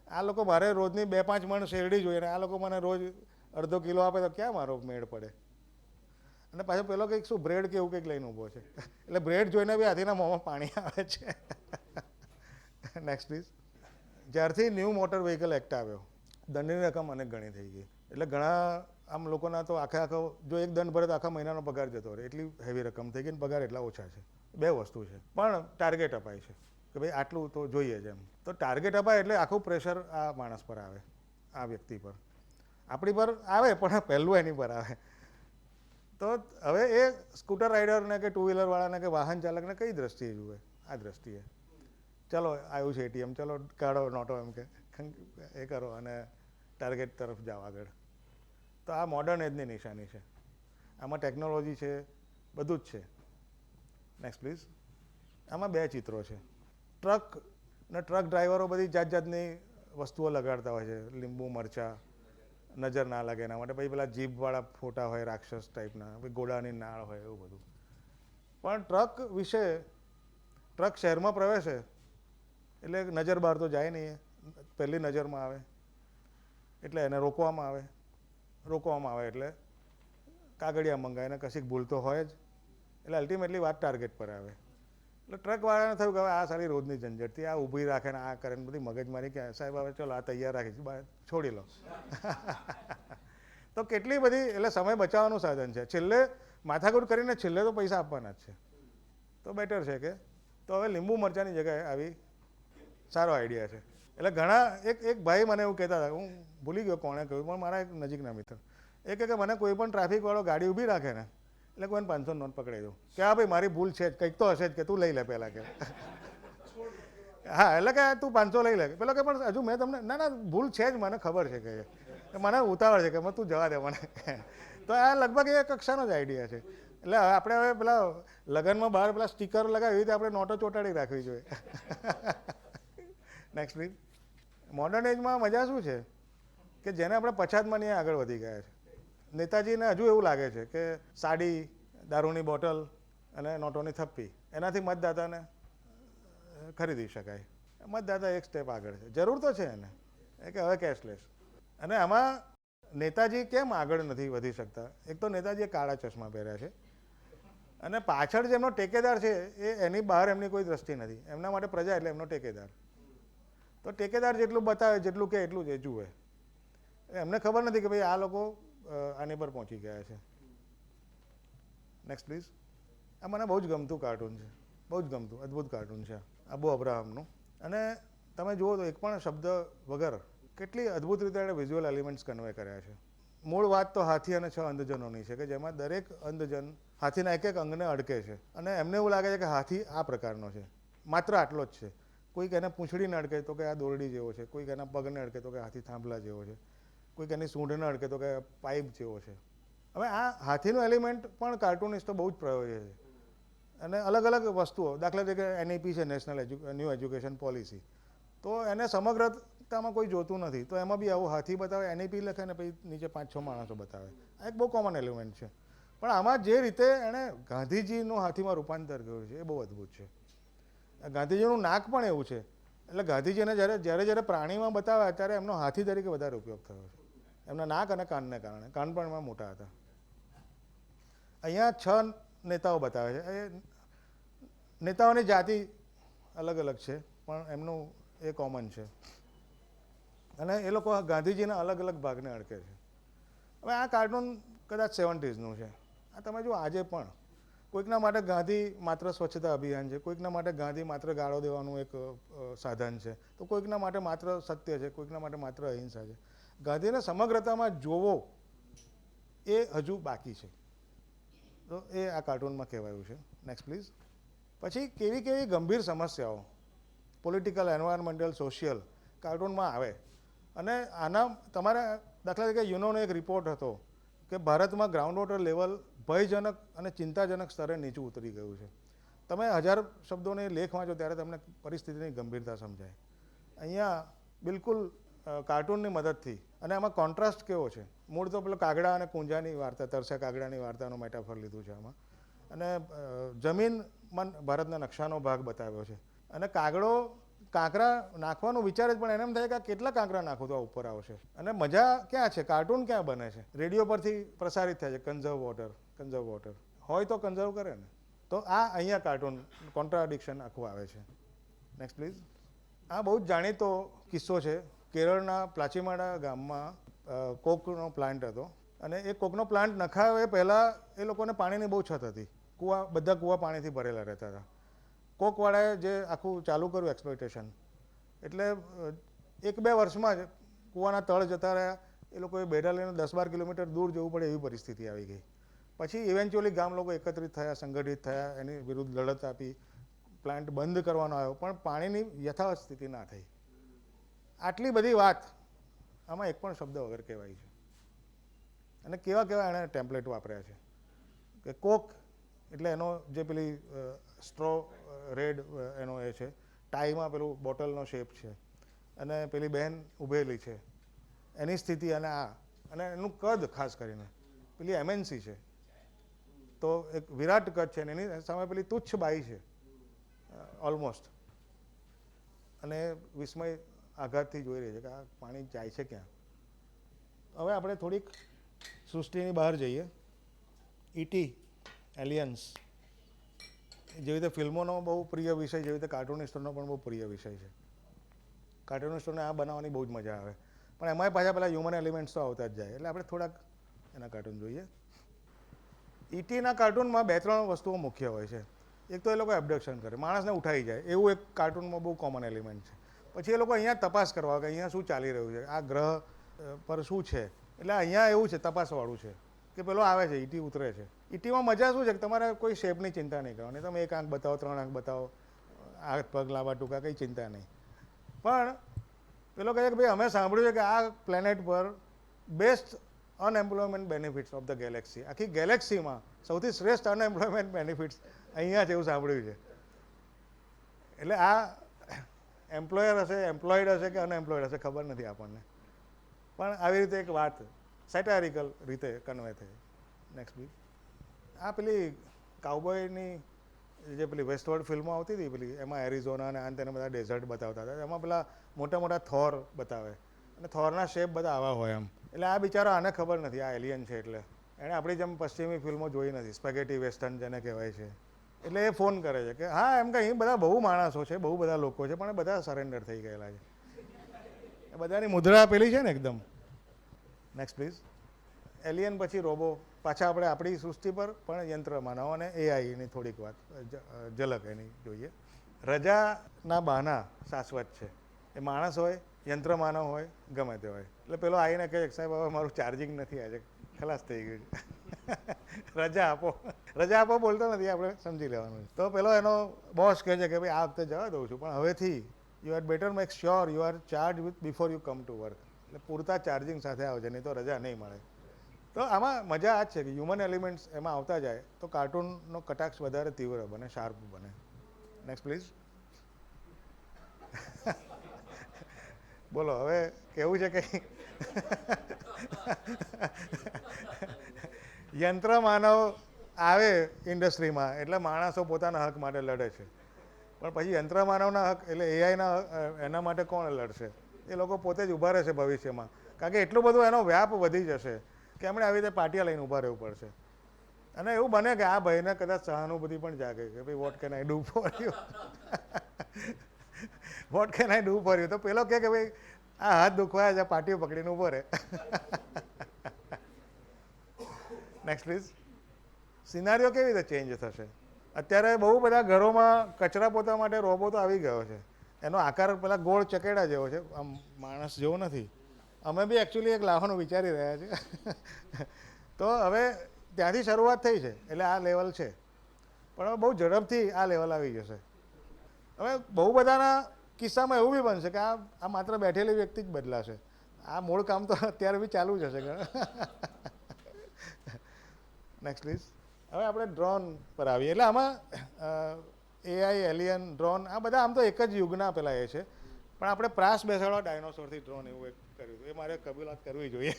આ લોકો મારે રોજની 2-5 મણ શેરડી જોઈએ, અને આ લોકો મને રોજ અડધો કિલો આપે તો ક્યાં મારો મેળ પડે. અને પાછો પેલો કંઈક શું બ્રેડ કે એવું કંઈક લઈને ઊભો છે, એટલે બ્રેડ જોઈને બી હાથીના મોંમાં પાણી આવે છે. Next please. જ્યારથી ન્યૂ મોટર વ્હીકલ એક્ટ આવ્યો, દંડની રકમ અનેક ગણી થઈ ગઈ. એટલે ઘણા આમ લોકોના તો આખો જો એક દંડ ભરે તો આખા મહિનાનો પગાર જતો રહે, એટલી હેવી રકમ થઈ ગઈ, ને પગાર એટલા ઓછા છે. બે વસ્તુ છે, પણ ટાર્ગેટ અપાય છે કે ભાઈ આટલું તો જોઈએ જ એમ. તો ટાર્ગેટ અપાય એટલે આખું પ્રેશર આ માણસ પર આવે, આ વ્યક્તિ પર. આપણી પર આવે પણ પહેલું એની પર આવે. તો હવે એ સ્કૂટર રાઇડરને કે ટુ વ્હીલરવાળાને કે વાહન ચાલકને કઈ દ્રષ્ટિએ જુએ? આ દ્રષ્ટિએ. ચલો આવ્યું છે એટીએમ, ચલો કાઢો નોટો, એમ કે એ કરો અને ટાર્ગેટ તરફ જાઓ આગળ. તો આ મોડર્ન એજની નિશાની છે. આમાં ટેકનોલોજી છે, બધું જ છે. Next please. આમાં 2 ચિત્રો છે. ટ્રક ને ટ્રક ડ્રાઈવરો બધી જાત જાતની વસ્તુઓ લગાડતા હોય છે, લીંબુ મરચાં, નજર ના લાગે એના માટે. પછી પેલા જીભવાળા ફોટા હોય રાક્ષસ ટાઈપના, પછી ઘોડાની નાળ હોય, એવું બધું. પણ ટ્રક વિશે, ટ્રક શહેરમાં પ્રવેશે એટલે નજર બહાર તો જાય નહીં, પહેલી નજરમાં આવે એટલે એને રોકવામાં આવે એટલે કાગળિયા મંગાય, ને કશીક ભૂલ તો હોય જ, એટલે અલ્ટિમેટલી વાત ટાર્ગેટ પર આવે. એટલે ટ્રકવાળાને થયું કે હવે આ સારી રોજની ઝંઝટથી આ ઊભી રાખે ને આ કરે ને બધી મગજમારી, કે સાહેબ હવે ચલો આ તૈયાર રાખી છોડી લો. તો કેટલી બધી, એટલે સમય બચાવવાનું સાધન છે. છેલ્લે માથાકૂટ કરીને છેલ્લે તો પૈસા આપવાના જ છે. તો બેટર છે કે તો હવે લીંબુ મરચાંની જગ્યાએ આવી સારો આઈડિયા છે. એટલે ઘણા એક ભાઈ મને એવું કહેતા હતા, હું ભૂલી ગયો કોણે કહ્યું, પણ મારા એક નજીકના મિત્ર, એ કહે કે મને કોઈ પણ ટ્રાફિકવાળો ગાડી ઊભી રાખે ને એટલે કોઈને 500 નોટ પકડાઈ દઉં કે હા ભાઈ મારી ભૂલ છે જ, કંઈક તો હશે જ, કે તું લઈ લે પહેલાં કે. હા, એટલે કે તું 500 લઈ લે. પેલો કે પણ હજુ મેં તમને, ના ભૂલ છે જ, મને ખબર છે કે મને ઉતાવળ છે, કે તું જવા દે મને. તો આ લગભગ એ કક્ષાનો જ આઈડિયા છે. એટલે આપણે હવે પેલા લગ્નમાં બહાર પેલા સ્ટીકર લગાવી, એવી રીતે આપણે નોટો ચોંટાડી રાખવી જોઈએ. Next please. મોડર્ન એજમાં મજા શું છે કે જેને આપણે પછાતમાં નહીં આગળ વધી ગયા છે. નેતાજીને હજુ એવું લાગે છે કે સાડી, દારૂની બોટલ અને નોટોની થપ્પી, એનાથી મતદાતાને ખરીદી શકાય. મતદાતા એક સ્ટેપ આગળ છે, જરૂર તો છે એને, એ કે હવે કેશલેસ. અને આમાં નેતાજી કેમ આગળ નથી વધી શકતા? એક તો નેતાજીએ કાળા ચશ્મા પહેર્યા છે, અને પાછળ જેમનો ટેકેદાર છે એની બહાર એમની કોઈ દ્રષ્ટિ નથી. એમના માટે પ્રજા એટલે એમનો ટેકેદાર. તો ટેકેદાર જેટલું બતાવે, જેટલું કે એટલું જ એ જુએ. એમને ખબર નથી કે ભાઈ આ લોકો આની પર પહોંચી ગયા છે. Next please. આ મને બહુ જ ગમતું કાર્ટૂન છે, બહુ જ ગમતું, અદ્ભુત કાર્ટૂન છે આબુ અબ્રાહમનું. અને તમે જુઓ તો એક પણ શબ્દ વગર કેટલી અદ્ભુત રીતે એણે વિઝ્યુઅલ એલિમેન્ટ્સ કન્વે કર્યા છે. મૂળ વાત તો હાથી અને 6 અંધજનોની છે, કે જેમાં દરેક અંધજન હાથીના એક અંગને અડકે છે, અને એમને એવું લાગે છે કે હાથી આ પ્રકારનો છે, માત્ર આટલો જ છે. કોઈક એને પૂંછડીને અડકે તો કે આ દોરડી જેવો છે, કોઈક એના પગને અડકે તો કે હાથી થાંભલા જેવો છે, કોઈક એની સૂંઢને અડકે તો કે પાઇપ જેવો છે. હવે આ હાથીનું એલિમેન્ટ પણ કાર્ટૂનિસ્ટો બહુ જ પ્રયોગે છે, અને અલગ અલગ વસ્તુઓ, દાખલા તરીકે NEP છે, નેશનલ ન્યૂ એજ્યુકેશન પોલિસી, તો એને સમગ્રતામાં કોઈ જોતું નથી, તો એમાં બી આવું હાથી બતાવે, NEP લખે ને પછી નીચે 5-6 માણસો બતાવે. આ એક બહુ કોમન એલિમેન્ટ છે. પણ આમાં જે રીતે એણે ગાંધીજીનું હાથીમાં રૂપાંતર કર્યું છે એ બહુ અદ્ભુત છે. ગાંધીજીનું નાક પણ એવું છે, એટલે ગાંધીજીને જ્યારે પ્રાણીમાં બતાવ્યા ત્યારે એમનો હાથી તરીકે વધારે ઉપયોગ થયો છે, એમના નાક અને કાનને કારણે. કાન પણ એમાં મોટા હતા. અહીંયા 6 નેતાઓ બતાવે છે. એ નેતાઓની જાતિ અલગ અલગ છે પણ એમનું એ કોમન છે અને એ લોકો ગાંધીજીના અલગ અલગ ભાગને અડકે છે. હવે આ કાર્ટૂન કદાચ 70s છે. આ તમે જો આજે પણ કોઈકના માટે ગાંધી માત્ર સ્વચ્છતા અભિયાન છે, કોઈકના માટે ગાંધી માત્ર ગાળો દેવાનું એક સાધન છે, તો કોઈકના માટે માત્ર સત્ય છે, કોઈકના માટે માત્ર અહિંસા છે. ગાંધીને સમગ્રતામાં જોવો એ હજુ બાકી છે. તો એ આ કાર્ટૂનમાં કહેવાયું છે. Next please. પછી કેવી કેવી ગંભીર સમસ્યાઓ પોલિટિકલ, એન્વાયરમેન્ટલ, સોશિયલ કાર્ટૂનમાં આવે અને આના તમારા દાખલા તરીકે યુનોનો એક રિપોર્ટ હતો કે ભારતમાં ગ્રાઉન્ડ વોટર લેવલ ભયજનક અને ચિંતાજનક સ્તરે નીચું ઉતરી ગયું છે. તમે 1000 શબ્દોને લેખ વાંચો ત્યારે તમને પરિસ્થિતિની ગંભીરતા સમજાય. અહીંયા બિલકુલ કાર્ટૂનની મદદથી અને આમાં કોન્ટ્રાસ્ટ કેવો છે. મૂળ તો પેલો કાગડા અને કુંજાની વાર્તા, તરસ્યા કાગડાની વાર્તાનો મેટાફર લીધું છે આમાં અને જમીનમાં ભારતના નકશાનો ભાગ બતાવ્યો છે અને કાંકરા નાખવાનું વિચારે જ પણ એને એમ થાય કે કેટલા કાંકરા નાખું તો ઉપર આવશે. અને મજા ક્યાં છે, કાર્ટૂન ક્યાં બને છે, રેડિયો પરથી પ્રસારિત થાય છે કન્ઝર્વ વોટર હોય તો કન્ઝર્વ કરે ને. તો આ અહીંયા કાર્ટૂન કોન્ટ્રાડિક્શન આખું આવે છે. Next please. આ બહુ જ જાણીતો કિસ્સો છે. કેરળના પ્લાચીમાડા ગામમાં કોકનો પ્લાન્ટ હતો અને એ કોકનો પ્લાન્ટ નખાવે એ પહેલાં એ લોકોને પાણીની બહુ છત હતી. બધા કૂવા પાણીથી ભરેલા રહેતા હતા. કોકવાળાએ જે આખું ચાલુ કર્યું એક્સપ્લોઇટેશન, એટલે 1-2 વર્ષમાં જ કૂવાના તળ જતા રહ્યા. એ લોકોએ બેડા લઈને 10-12 કિલોમીટર દૂર જવું પડે એવી પરિસ્થિતિ આવી ગઈ. પછી ઇવેન્ચ્યુઅલી ગામ લોકો એકત્રિત થયા, સંગઠિત થયા, એની વિરુદ્ધ લડત આપી, પ્લાન્ટ બંધ કરવાનો આવ્યો, પણ પાણીની યથાવત સ્થિતિ ના થઈ. આટલી બધી વાત આમાં એક પણ શબ્દ વગર કહેવાય છે. અને કેવા કેવા એણે ટેમ્પલેટ વાપર્યા છે કે કોક એટલે એનો જે પેલી સ્ટ્રો રેડ એનો એ છે, ટાઈમાં પેલું બોટલનો શેપ છે અને પેલી બહેન ઊભેલી છે એની સ્થિતિ અને અને એનું કદ ખાસ કરીને પેલી એમએનસી છે તો એક વિરાટ કદ છે અને એની સામે પેલી તુચ્છ બાઈ છે ઓલમોસ્ટ, અને વિસ્મય આઘાતથી જોઈ રહી છે કે આ પાણી જાય છે ક્યાં. હવે આપણે થોડીક સૃષ્ટિની બહાર જઈએ. ઈટી, એલિયન્સ જેવી રીતે ફિલ્મોનો બહુ પ્રિય વિષય, જેવી રીતે કાર્ટૂનિસ્ટોનો પણ બહુ પ્રિય વિષય છે. કાર્ટૂનિસ્ટોને આ બનાવવાની બહુ જ મજા આવે, પણ એમાંય પાછા પેલા હ્યુમન એલિમેન્ટ્સ તો આવતા જ જાય. એટલે આપણે થોડાક એના કાર્ટૂન જોઈએ. ઈટીના કાર્ટૂનમાં 2-3 વસ્તુઓ મુખ્ય હોય છે. એક તો એ લોકો એબડક્શન કરે, માણસને ઉઠાઈ જાય, એવું એક કાર્ટૂનમાં બહુ કોમન એલિમેન્ટ છે. પછી એ લોકો અહીંયા તપાસ કરવા કે અહીંયા શું ચાલી રહ્યું છે, આ ગ્રહ પર શું છે. એટલે અહીંયા એવું છે, તપાસવાળું છે કે પેલો આવે છે, ઈટી ઉતરે છે. ઈટીમાં મજા શું છે કે તમારે કોઈ શેપની ચિંતા નહીં કરવાની. તમે 1 આંખ બતાવો, 3 આંખ બતાવો, હાથ પગ લાંબા ટૂંકા, કંઈ ચિંતા નહીં. પણ પેલો કહે કે ભાઈ અમે સાંભળ્યું છે કે આ પ્લેનેટ પર best unemployment benefits of the Galaxy, આખી ગેલેક્સીમાં સૌથી શ્રેષ્ઠ અનએમ્પ્લોયમેન્ટ બેનિફિટ્સ અહીંયા જ એવું સાંભળ્યું છે. એટલે આ એમ્પ્લોયર હશે, એમ્પ્લોયડ હશે કે અનએમ્પ્લોયડ હશે ખબર નથી આપણને, પણ આવી રીતે એક વાત સેટારિકલ રીતે કન્વે થઈ. નેક્સ્ટ બી. આ પેલી કાઉબોયની જે પેલી વેસ્ટવર્ડ ફિલ્મો આવતી હતી પેલી, એમાં એરિઝોના અને આને તેને બધા ડેઝર્ટ બતાવતા હતા. એમાં પેલા મોટા મોટા થોર બતાવે અને થોરના શેપ બધા આવા હોય એમ. એટલે આ બિચારો આને ખબર નથી આ એલિયન છે, એટલે એણે આપણી જેમ પશ્ચિમી ફિલ્મો જોઈ નથી, સ્પેગેટી વેસ્ટર્ન જેને કહેવાય છે. એટલે એ ફોન કરે છે કે હા એમ કે અહીં બધા બહુ માણસો છે, બહુ બધા લોકો છે, પણ એ બધા સરેન્ડર થઈ ગયેલા છે. એ બધાની મુદ્રા પેલી છે ને એકદમ. Next please. એલિયન પછી રોબો. પાછા આપણે આપણી સૃષ્ટિ પર પણ યંત્ર માનવ અને એઆઈની થોડીક વાત ઝલક એની જોઈએ. રજાના બહાના શાશ્વત છે. એ માણસ હોય, યંત્ર માનવ હોય, ગમે તે હોય. એટલે પેલો આવીને કહે સાહેબ હવે મારું ચાર્જિંગ નથી, આજે ખલાસ થઈ ગયું છે. રજા આપો. રજા આપો બોલતો નથી, આપણે સમજી લેવાનું. તો પેલો એનો બોસ કહે છે કે ભાઈ આ વખતે જવા દઉં છું, પણ હવેથી you had better make sure you are charge with before you come to work. એટલે પૂરતા ચાર્જિંગ સાથે આવજે, નહીં તો રજા નહીં મળે. તો આમાં મજા આ જ છે કે હ્યુમન એલિમેન્ટ્સ એમાં આવતા જાય તો કાર્ટૂનનો કટાક્ષ વધારે તીવ્ર બને, શાર્પ બને. Next please. બોલો હવે કેવું છે કંઈ. યંત્ર માનવ આવે ઇન્ડસ્ટ્રીમાં એટલે માણસો પોતાના હક માટે લડે છે, પણ પછી યંત્ર માનવના હક એટલે એઆઈના એના માટે કોણ લડશે? એ લોકો પોતે જ ઊભા રહેશે ભવિષ્યમાં, કારણ કે એટલું બધું એનો વ્યાપ વધી જશે કે એમણે આવી રીતે પાટિયા લઈને ઊભા રહેવું પડશે. અને એવું બને કે આ ભાઈને કદાચ સહાનુભૂતિ પણ જાગે કે ભાઈ what can I do for you. What can I do for you? તો પેલો કહે કે ભાઈ આ હાથ દુખવાયા છે, પાટીઓ પકડીને ઊભો રહે. Next please. સિનારીઓ કેવી રીતે ચેન્જ થશે? અત્યારે બહુ બધા ઘરોમાં કચરા પોતા માટે રોબોટો આવી ગયો છે. એનો આકાર પેલા ગોળ ચકેડા જેવો છે, આમ માણસ જેવો નથી. અમે બી એકચ્યુઅલી એક લાવવાનું વિચારી રહ્યા છીએ. તો હવે ત્યાંથી શરૂઆત થઈ છે, એટલે આ લેવલ છે. પણ હવે બહુ ઝડપથી આ લેવલ આવી જશે. હવે બહુ બધાના કિસ્સામાં એવું બી બનશે કે આ માત્ર બેઠેલી વ્યક્તિ જ બદલાશે. આ મૂળ કામ તો અત્યારે બી ચાલુ જ હશે. Next please. હવે આપણે ડ્રોન પર આવીએ. એટલે આમાં એઆઈ, એલિયન, ડ્રોન આ બધા આમ તો એક જ યુગના પેલા એ છે. પણ આપણે પ્રાસ બેસાડવા ડાયનોસોરથી ડ્રોન એવું એક કર્યું હતું. એ મારે કબૂલાત કરવી જોઈએ.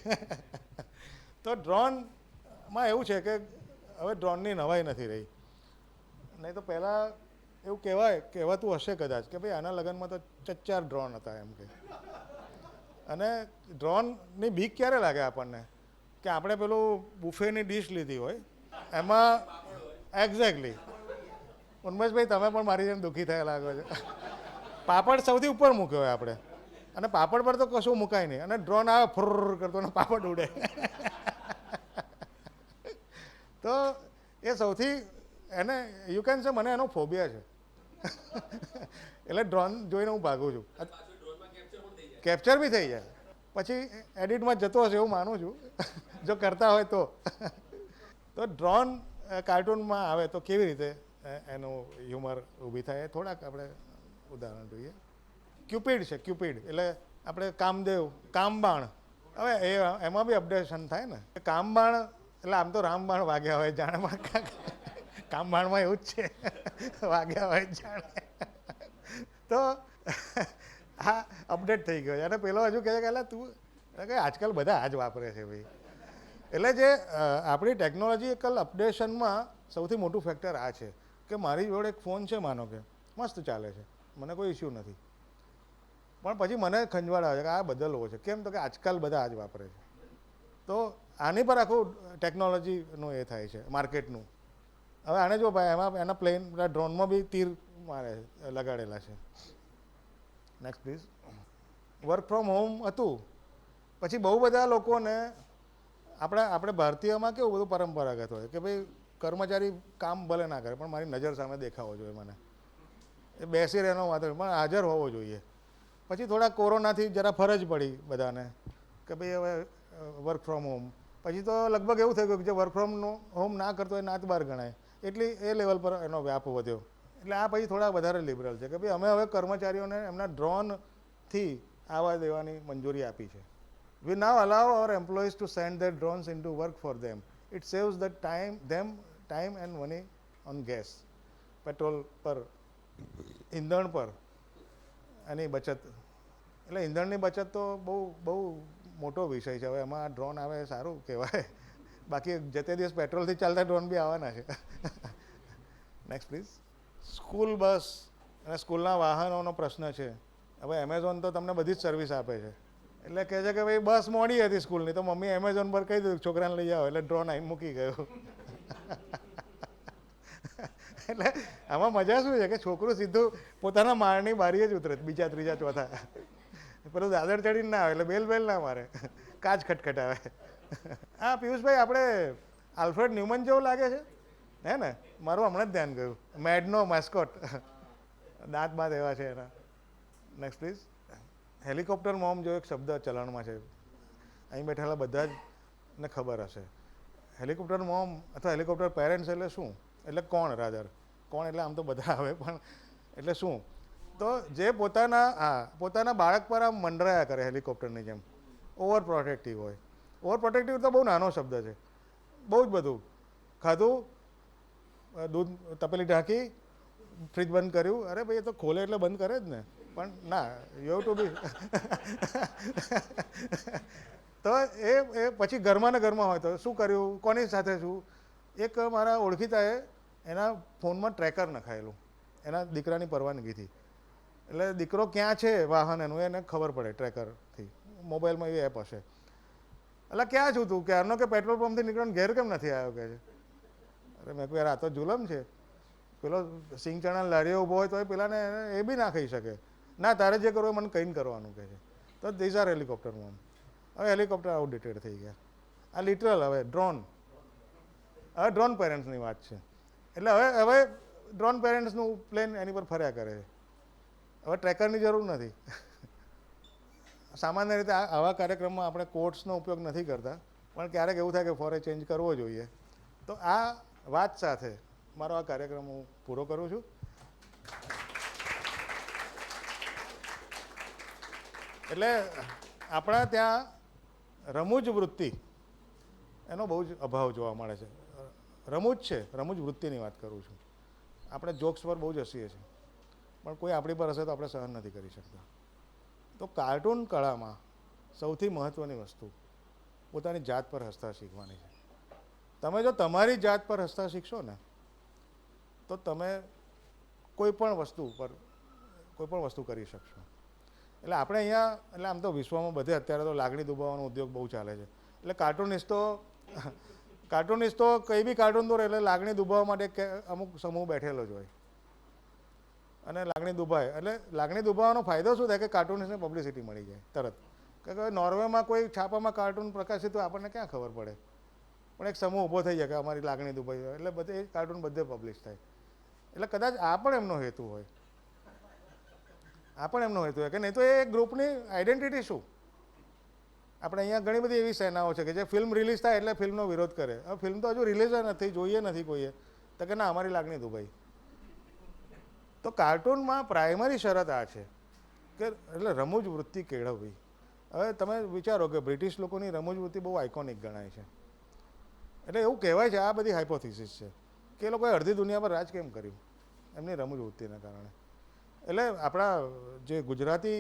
તો ડ્રોનમાં એવું છે કે હવે ડ્રોનની નવાઈ નથી રહી. નહીં તો પહેલાં એવું કહેવાતું હશે કદાચ કે ભાઈ આના લગ્નમાં તો 4 ડ્રોન હતા એમ કે. અને ડ્રોનની બીક ક્યારે લાગે આપણને? કે આપણે પેલું બુફેની ડીશ લીધી હોય એમાં એક્ઝેક્ટલી. ઉન્મેશભાઈ તમે પણ મારી જેમ દુઃખી થયા લાગો છો. પાપડ સૌથી ઉપર મૂક્યો હોય આપણે, અને પાપડ પર તો કશું મુકાય નહીં, અને ડ્રોન આવે ફુર કરતો અને પાપડ ઉડે. તો એ સૌથી એને યુ કેન સે મને એનો ફોબિયા છે. એટલે ડ્રોન જોઈને હું ભાગું છું. કેપ્ચર બી થઈ જાય, પછી એડિટમાં જતો હશે એવું માનું છું, જો કરતા હોય તો. તો ડ્રોન કાર્ટૂનમાં આવે તો કેવી રીતે એનું હ્યુમર ઊભી થાય, થોડાક આપણે ઉદાહરણ જોઈએ. ક્યુપિડ છે, ક્યુપિડ એટલે આપણે કામદેવ, કામબાણ. હવે એમાં બી અપડેશન થાય ને. કામબાણ એટલે આમ તો રામબાણ વાગ્યા હોય જાણે, કામબાણમાં એવું જ છે, વાગ્યા હોય જાણે. તો હા અપડેટ થઈ ગયો. અને પેલો હજુ કહે કે એટલે તું કે આજકાલ બધા આ જ વાપરે છે ભાઈ. એટલે જે આપણી ટેકનોલોજીકલ અપડેશનમાં સૌથી મોટું ફેક્ટર આ છે કે મારી જોડે એક ફોન છે, માનો કે મસ્ત ચાલે છે, મને કોઈ ઇસ્યુ નથી. પણ પછી મને ખંજવાળ આવે છે કે આ બદલવો છે. કેમ? તો કે આજકાલ બધા આ જ વાપરે છે. તો આની પર આખું ટેકનોલોજીનું એ થાય છે, માર્કેટનું. હવે આને જો ભાઈ એમાં એના પ્લેન ડ્રોનમાં બી તીર મારે લગાડેલા છે. Next please. Work from home હતું, પછી બહુ બધા લોકોને આપણે ભારતીયમાં કેવું બધું પરંપરાગત હોય કે ભાઈ કર્મચારી કામ ભલે ના કરે પણ મારી નજર સામે દેખાવો જોઈએ, મને એ બેસી રહેનો વાંધો પણ હાજર હોવો જોઈએ. પછી થોડા કોરોનાથી જરા ફરજ પડી બધાને કે ભાઈ હવે વર્ક ફ્રોમ હોમ. પછી તો લગભગ એવું થઈ ગયું કે જે વર્ક ફ્રોમ હોમ ના કરતો એ નાત બહાર ગણાય, એટલી એ લેવલ પર એનો વ્યાપ વધ્યો. એટલે આ પછી થોડા વધારે લિબરલ છે કે ભાઈ અમે હવે કર્મચારીઓને એમના ડ્રોનથી આવવા દેવાની મંજૂરી આપી છે. We now allow our employees to send their drones into work for them. It saves time and money on gas, petrol પર, ઈંધણ પર એની બચત. એટલે ઈંધણની બચત તો બહુ મોટો વિષય છે. હવે એમાં ડ્રોન આવે સારું કહેવાય. બાકી જે તે દિવસ પેટ્રોલથી ચાલતા ડ્રોન બી આવવાના છે. Next please. સ્કૂલ બસ અને સ્કૂલના વાહનોનો પ્રશ્ન છે. હવે એમેઝોન તો તમને બધી જ સર્વિસ આપે છે. એટલે કહે છે કે ભાઈ બસ મોડી હતી સ્કૂલની, તો મમ્મી એમેઝોન પર કહી દીધું છોકરાને લઈ આવો, એટલે ડ્રોન આવીને મૂકી ગયો. એટલે આમાં મજા શું છે કે છોકરું સીધું પોતાના માળની બારીએ જ ઉતરે, બીજા ત્રીજા ચોથા. પેલું દાદર ચડીને ના આવે, એટલે બેલ ના મારે, કાચ ખટખટાવે. હા પિયુષભાઈ, આપણે આલ્ફ્રેડ ન્યુમન જેવું લાગે છે હે ને? મારું હમણાં જ ધ્યાન ગયું. મેડનો માસ્કોટ, દાંત બાંત એવા છે એના. Next please. હેલિકોપ્ટર મોમ જો એક શબ્દ ચલણમાં છે, અહીં બેઠેલા બધા જ ને ખબર હશે. હેલિકોપ્ટર મોમ અથવા હેલિકોપ્ટર પેરેન્ટ્સ એટલે શું? એટલે કોણ રાધર? કોણ એટલે આમ તો બધા આવે, પણ એટલે શું? તો જે પોતાના બાળક પર આમ મંડરાયા કરે હેલિકોપ્ટરની જેમ, ઓવર પ્રોટેક્ટિવ હોય. ઓવર પ્રોટેક્ટિવ તો બહુ નાનો શબ્દ છે. બહુ જ બધું ખાધું, દૂધ તપેલી ઢાંકી, ફ્રીજ બંધ કર્યું, અરે ભાઈ એ તો ખોલે એટલે બંધ કરે જ ને. પણ ના, યુ હેવ ટુ બી. તો એ પછી ઘરમાં ને ઘરમાં હોય તો શું કર્યું, કોની સાથે છું? એક મારા ઓળખીતાએ એના ફોનમાં ટ્રેકર નખાયેલું એના દીકરાની પરવાનગીથી. એટલે દીકરો ક્યાં છે વાહન એનું એને ખબર પડે ટ્રેકરથી. મોબાઈલમાં એવી એપ હશે. એટલે ક્યાં છું તું? ક્યારનો કે પેટ્રોલ પંપથી નીકળ્યો ઘેર કેમ નથી આવ્યો કે છે. અરે મેં કહ્યું યાર આ તો જુલમ છે. પેલો સિંગ ચણા લારીએ ઊભો હોય તો એ પેલાને એ બી ના ખાઈ શકે. ના, તારે જે કરવું મને કહીને કરવાનું કહે છે. તો ધીઝ આર હેલિકોપ્ટર મોમ. હવે હેલિકોપ્ટર આઉટડેટેડ થઈ ગયા. આ લિટરલ હવે હવે ડ્રોન પેરેન્ટ્સની વાત છે. એટલે હવે ડ્રોન પેરેન્ટ્સનું પ્લેન એની પર ફર્યા કરે છે. હવે ટ્રેકરની જરૂર નથી. સામાન્ય રીતે આવા કાર્યક્રમમાં આપણે કોટ્સનો ઉપયોગ નથી કરતા, પણ ક્યારેક એવું થાય કે ફોર એ ચેન્જ કરવો જોઈએ. તો આ વાત સાથે મારો આ કાર્યક્રમ હું પૂરો કરું છું. એટલે આપણા ત્યાં રમૂજ વૃત્તિ એનો બહુ જ અભાવ જોવા મળે છે. રમૂજ વૃત્તિની વાત કરું છું. આપણે જોક્સ પર બહુ જ હસીએ છીએ, પણ કોઈ આપણી પર હશે તો આપણે સહન નથી કરી શકતા. તો કાર્ટૂન કળામાં સૌથી મહત્ત્વની વસ્તુ પોતાની જાત પર હસતા શીખવાની છે. તમે જો તમારી જાત પર હસતા શીખશો ને તો તમે કોઈ પણ વસ્તુ કરી શકશો. એટલે આપણે અહીંયા, એટલે આમ તો વિશ્વમાં બધે અત્યારે તો લાગણી દુભાવવાનો ઉદ્યોગ બહુ ચાલે છે. એટલે કાર્ટૂનિસ્ટો કંઈ બી કાર્ટૂન દોરે એટલે લાગણી દુભાવવા માટે અમુક સમૂહ બેઠેલો જ હોય અને લાગણી દુભાય. એટલે લાગણી દુભાવવાનો ફાયદો શું થાય કે કાર્ટૂનિસ્ટને પબ્લિસિટી મળી જાય તરત. કે નોર્વેમાં કોઈ છાપામાં કાર્ટૂન પ્રકાશિત હોય આપણને ક્યાં ખબર પડે, પણ એક સમૂહ ઊભો થઈ જાય કે અમારી લાગણી દુભાઈ હોય એટલે બધે કાર્ટૂન બધે પબ્લિશ થાય. એટલે કદાચ આ પણ એમનો હેતુ હોય કે નહીં તો એ ગ્રુપની આઈડેન્ટિટી શું. આપણે અહીંયા ઘણી બધી એવી સેનાઓ છે કે જે ફિલ્મ રિલીઝ થાય એટલે ફિલ્મનો વિરોધ કરે. હવે ફિલ્મ તો હજુ રિલીઝ નથી, જોઈએ નથી કોઈએ, તો કે ના અમારી લાગણી દુભાઈ. તો કાર્ટૂનમાં પ્રાઇમરી શરત આ છે કે એટલે રમૂજ વૃત્તિ કેળવવી. હવે તમે વિચારો કે બ્રિટિશ લોકોની રમૂજ વૃત્તિ બહુ આઇકોનિક ગણાય છે. એટલે એવું કહેવાય છે, આ બધી હાઇપોથિસિસ છે કે એ લોકોએ અડધી દુનિયા પર રાજ કેમ કર્યું, એમની રમૂજ વૃત્તિના કારણે. એટલે આપણા જે ગુજરાતી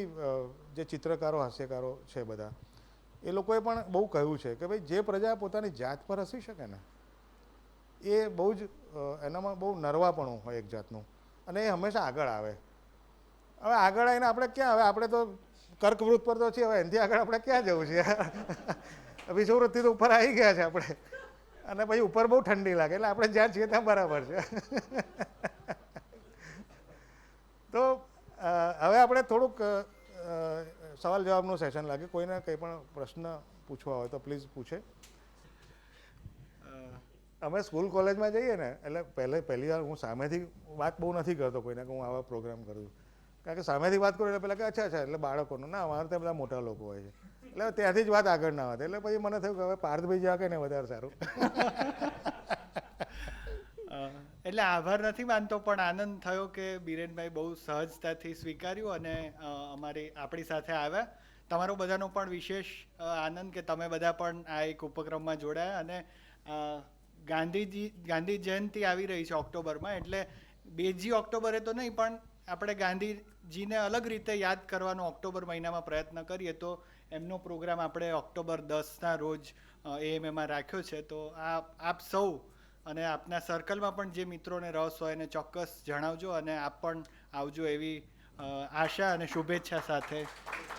જે ચિત્રકારો હાસ્યકારો છે બધા, એ લોકોએ પણ બહુ કહ્યું છે કે ભાઈ જે પ્રજા પોતાની જાત પર હસી શકે ને એ બહુ જ એનામાં બહુ નરવાપણું હોય એક જાતનું, અને એ હંમેશા આગળ આવે. હવે આગળ આવીને આપણે ક્યાં, હવે આપણે તો કર્કવૃત્ત પર તો છીએ, હવે એનાથી આગળ આપણે ક્યાં જવું છે. વિષુવવૃત્તિ તો ઉપર આવી ગયા છે આપણે, અને પછી ઉપર બહુ ઠંડી લાગે એટલે આપણે જ્યાં છીએ ત્યાં બરાબર છે. તો હવે આપણે થોડુંક સવાલ જવાબનું સેશન લાગે. કોઈને કંઈ પણ પ્રશ્ન પૂછવા હોય તો પ્લીઝ પૂછે. અમે સ્કૂલ કોલેજમાં જઈએ ને એટલે પહેલી વાર હું સામેથી વાત બહુ નથી કરતો કોઈને કે હું આવા પ્રોગ્રામ કરું છું, કારણ કે સામેથી વાત કરું એટલે પહેલાં કે અચ્છા એટલે બાળકોનું ના, અમારે ત્યાં બધા મોટા લોકો હોય છે એટલે ત્યાંથી જ વાત આગળ ના વધે. એટલે પછી મને થયું કે હવે પાર્થભાઈ જેવા કે ને વધારે સારું. એટલે આભાર નથી માનતો, પણ આનંદ થયો કે બીરેનભાઈ બહુ સહજતાથી સ્વીકાર્યું અને આપણી સાથે આવ્યા. તમારો બધાનો પણ વિશેષ આનંદ કે તમે બધા પણ આ એક ઉપક્રમમાં જોડાયા. અને ગાંધી જયંતિ આવી રહી છે ઓક્ટોબરમાં, એટલે 2 ઓક્ટોબરે તો નહીં પણ આપણે ગાંધીજીને અલગ રીતે યાદ કરવાનો ઓક્ટોબર મહિનામાં પ્રયત્ન કરીએ. તો એમનો પ્રોગ્રામ આપણે ઓક્ટોબર 10ના રોજ એએમએમાં રાખ્યો છે. તો આપ સૌ અને આપના સર્કલમાં પણ જે મિત્રોને રસ હોય એને ચોક્કસ જણાવજો, અને આપ પણ આવજો એવી આશા અને શુભેચ્છા સાથે.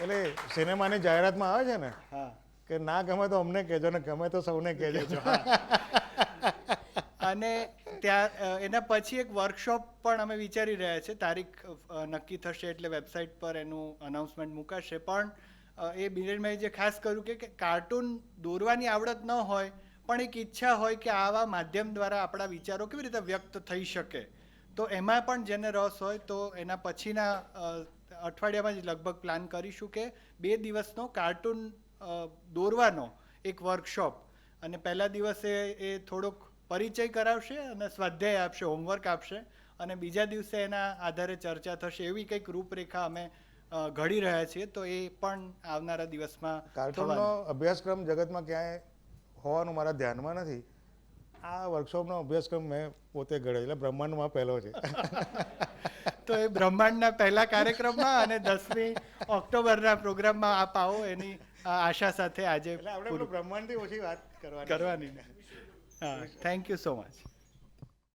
એટલે સિનેમાની જાહેરાતમાં આવે છે ને, હા, કે ના ગમે તો અમને કહેજો ને ગમે તો સૌને કહેજો. અને ત્યાં એના પછી એક વર્કશોપ પણ અમે વિચારી રહ્યા છે. તારીખ નક્કી થશે એટલે વેબસાઇટ પર એનું અનાઉન્સમેન્ટ મુકાશે. પણ એ બીરેનભાઈ જે ખાસ કર્યું કે કાર્ટૂન દોરવાની આવડત ન હોય પણ એક ઈચ્છા હોય કે આવા માધ્યમ દ્વારા આપણા વિચારો કેવી રીતે વ્યક્ત થઈ શકે, તો એમાં પણ જેને રસ હોય તો એના પછીના અઠવાડિયામાં જ લગભગ પ્લાન કરીશું કે 2 દિવસનો કાર્ટૂન દોરવાનો એક વર્કશોપ. અને પહેલા દિવસે એ થોડોક પરિચય કરાવશે અને સ્વાધ્યાય આપશે, હોમવર્ક આપશે, અને બીજા દિવસે એના આધારે ચર્ચા થશે. એવી કંઈક રૂપરેખા અમે ઘડી રહ્યા છીએ. તો એ પણ આવનારા દિવસમાં. કાર્ટૂનનો અભ્યાસક્રમ જગતમાં ક્યાંય હોવાનું મારા ધ્યાનમાં નથી. આ વર્કશોપનો અભ્યાસક્રમ મેં પોતે ઘડ્યો, એટલે બ્રહ્માંડમાં પહેલો છે. તો એ બ્રહ્માંડના પહેલા કાર્યક્રમમાં અને 10મી ઓક્ટોબરના પ્રોગ્રામમાં આપ આવો એની આશા સાથે આજે એટલે આપણે બ્રહ્માંડથી ઓછી વાત કરવાની. હા, થેન્ક યુ સો મચ.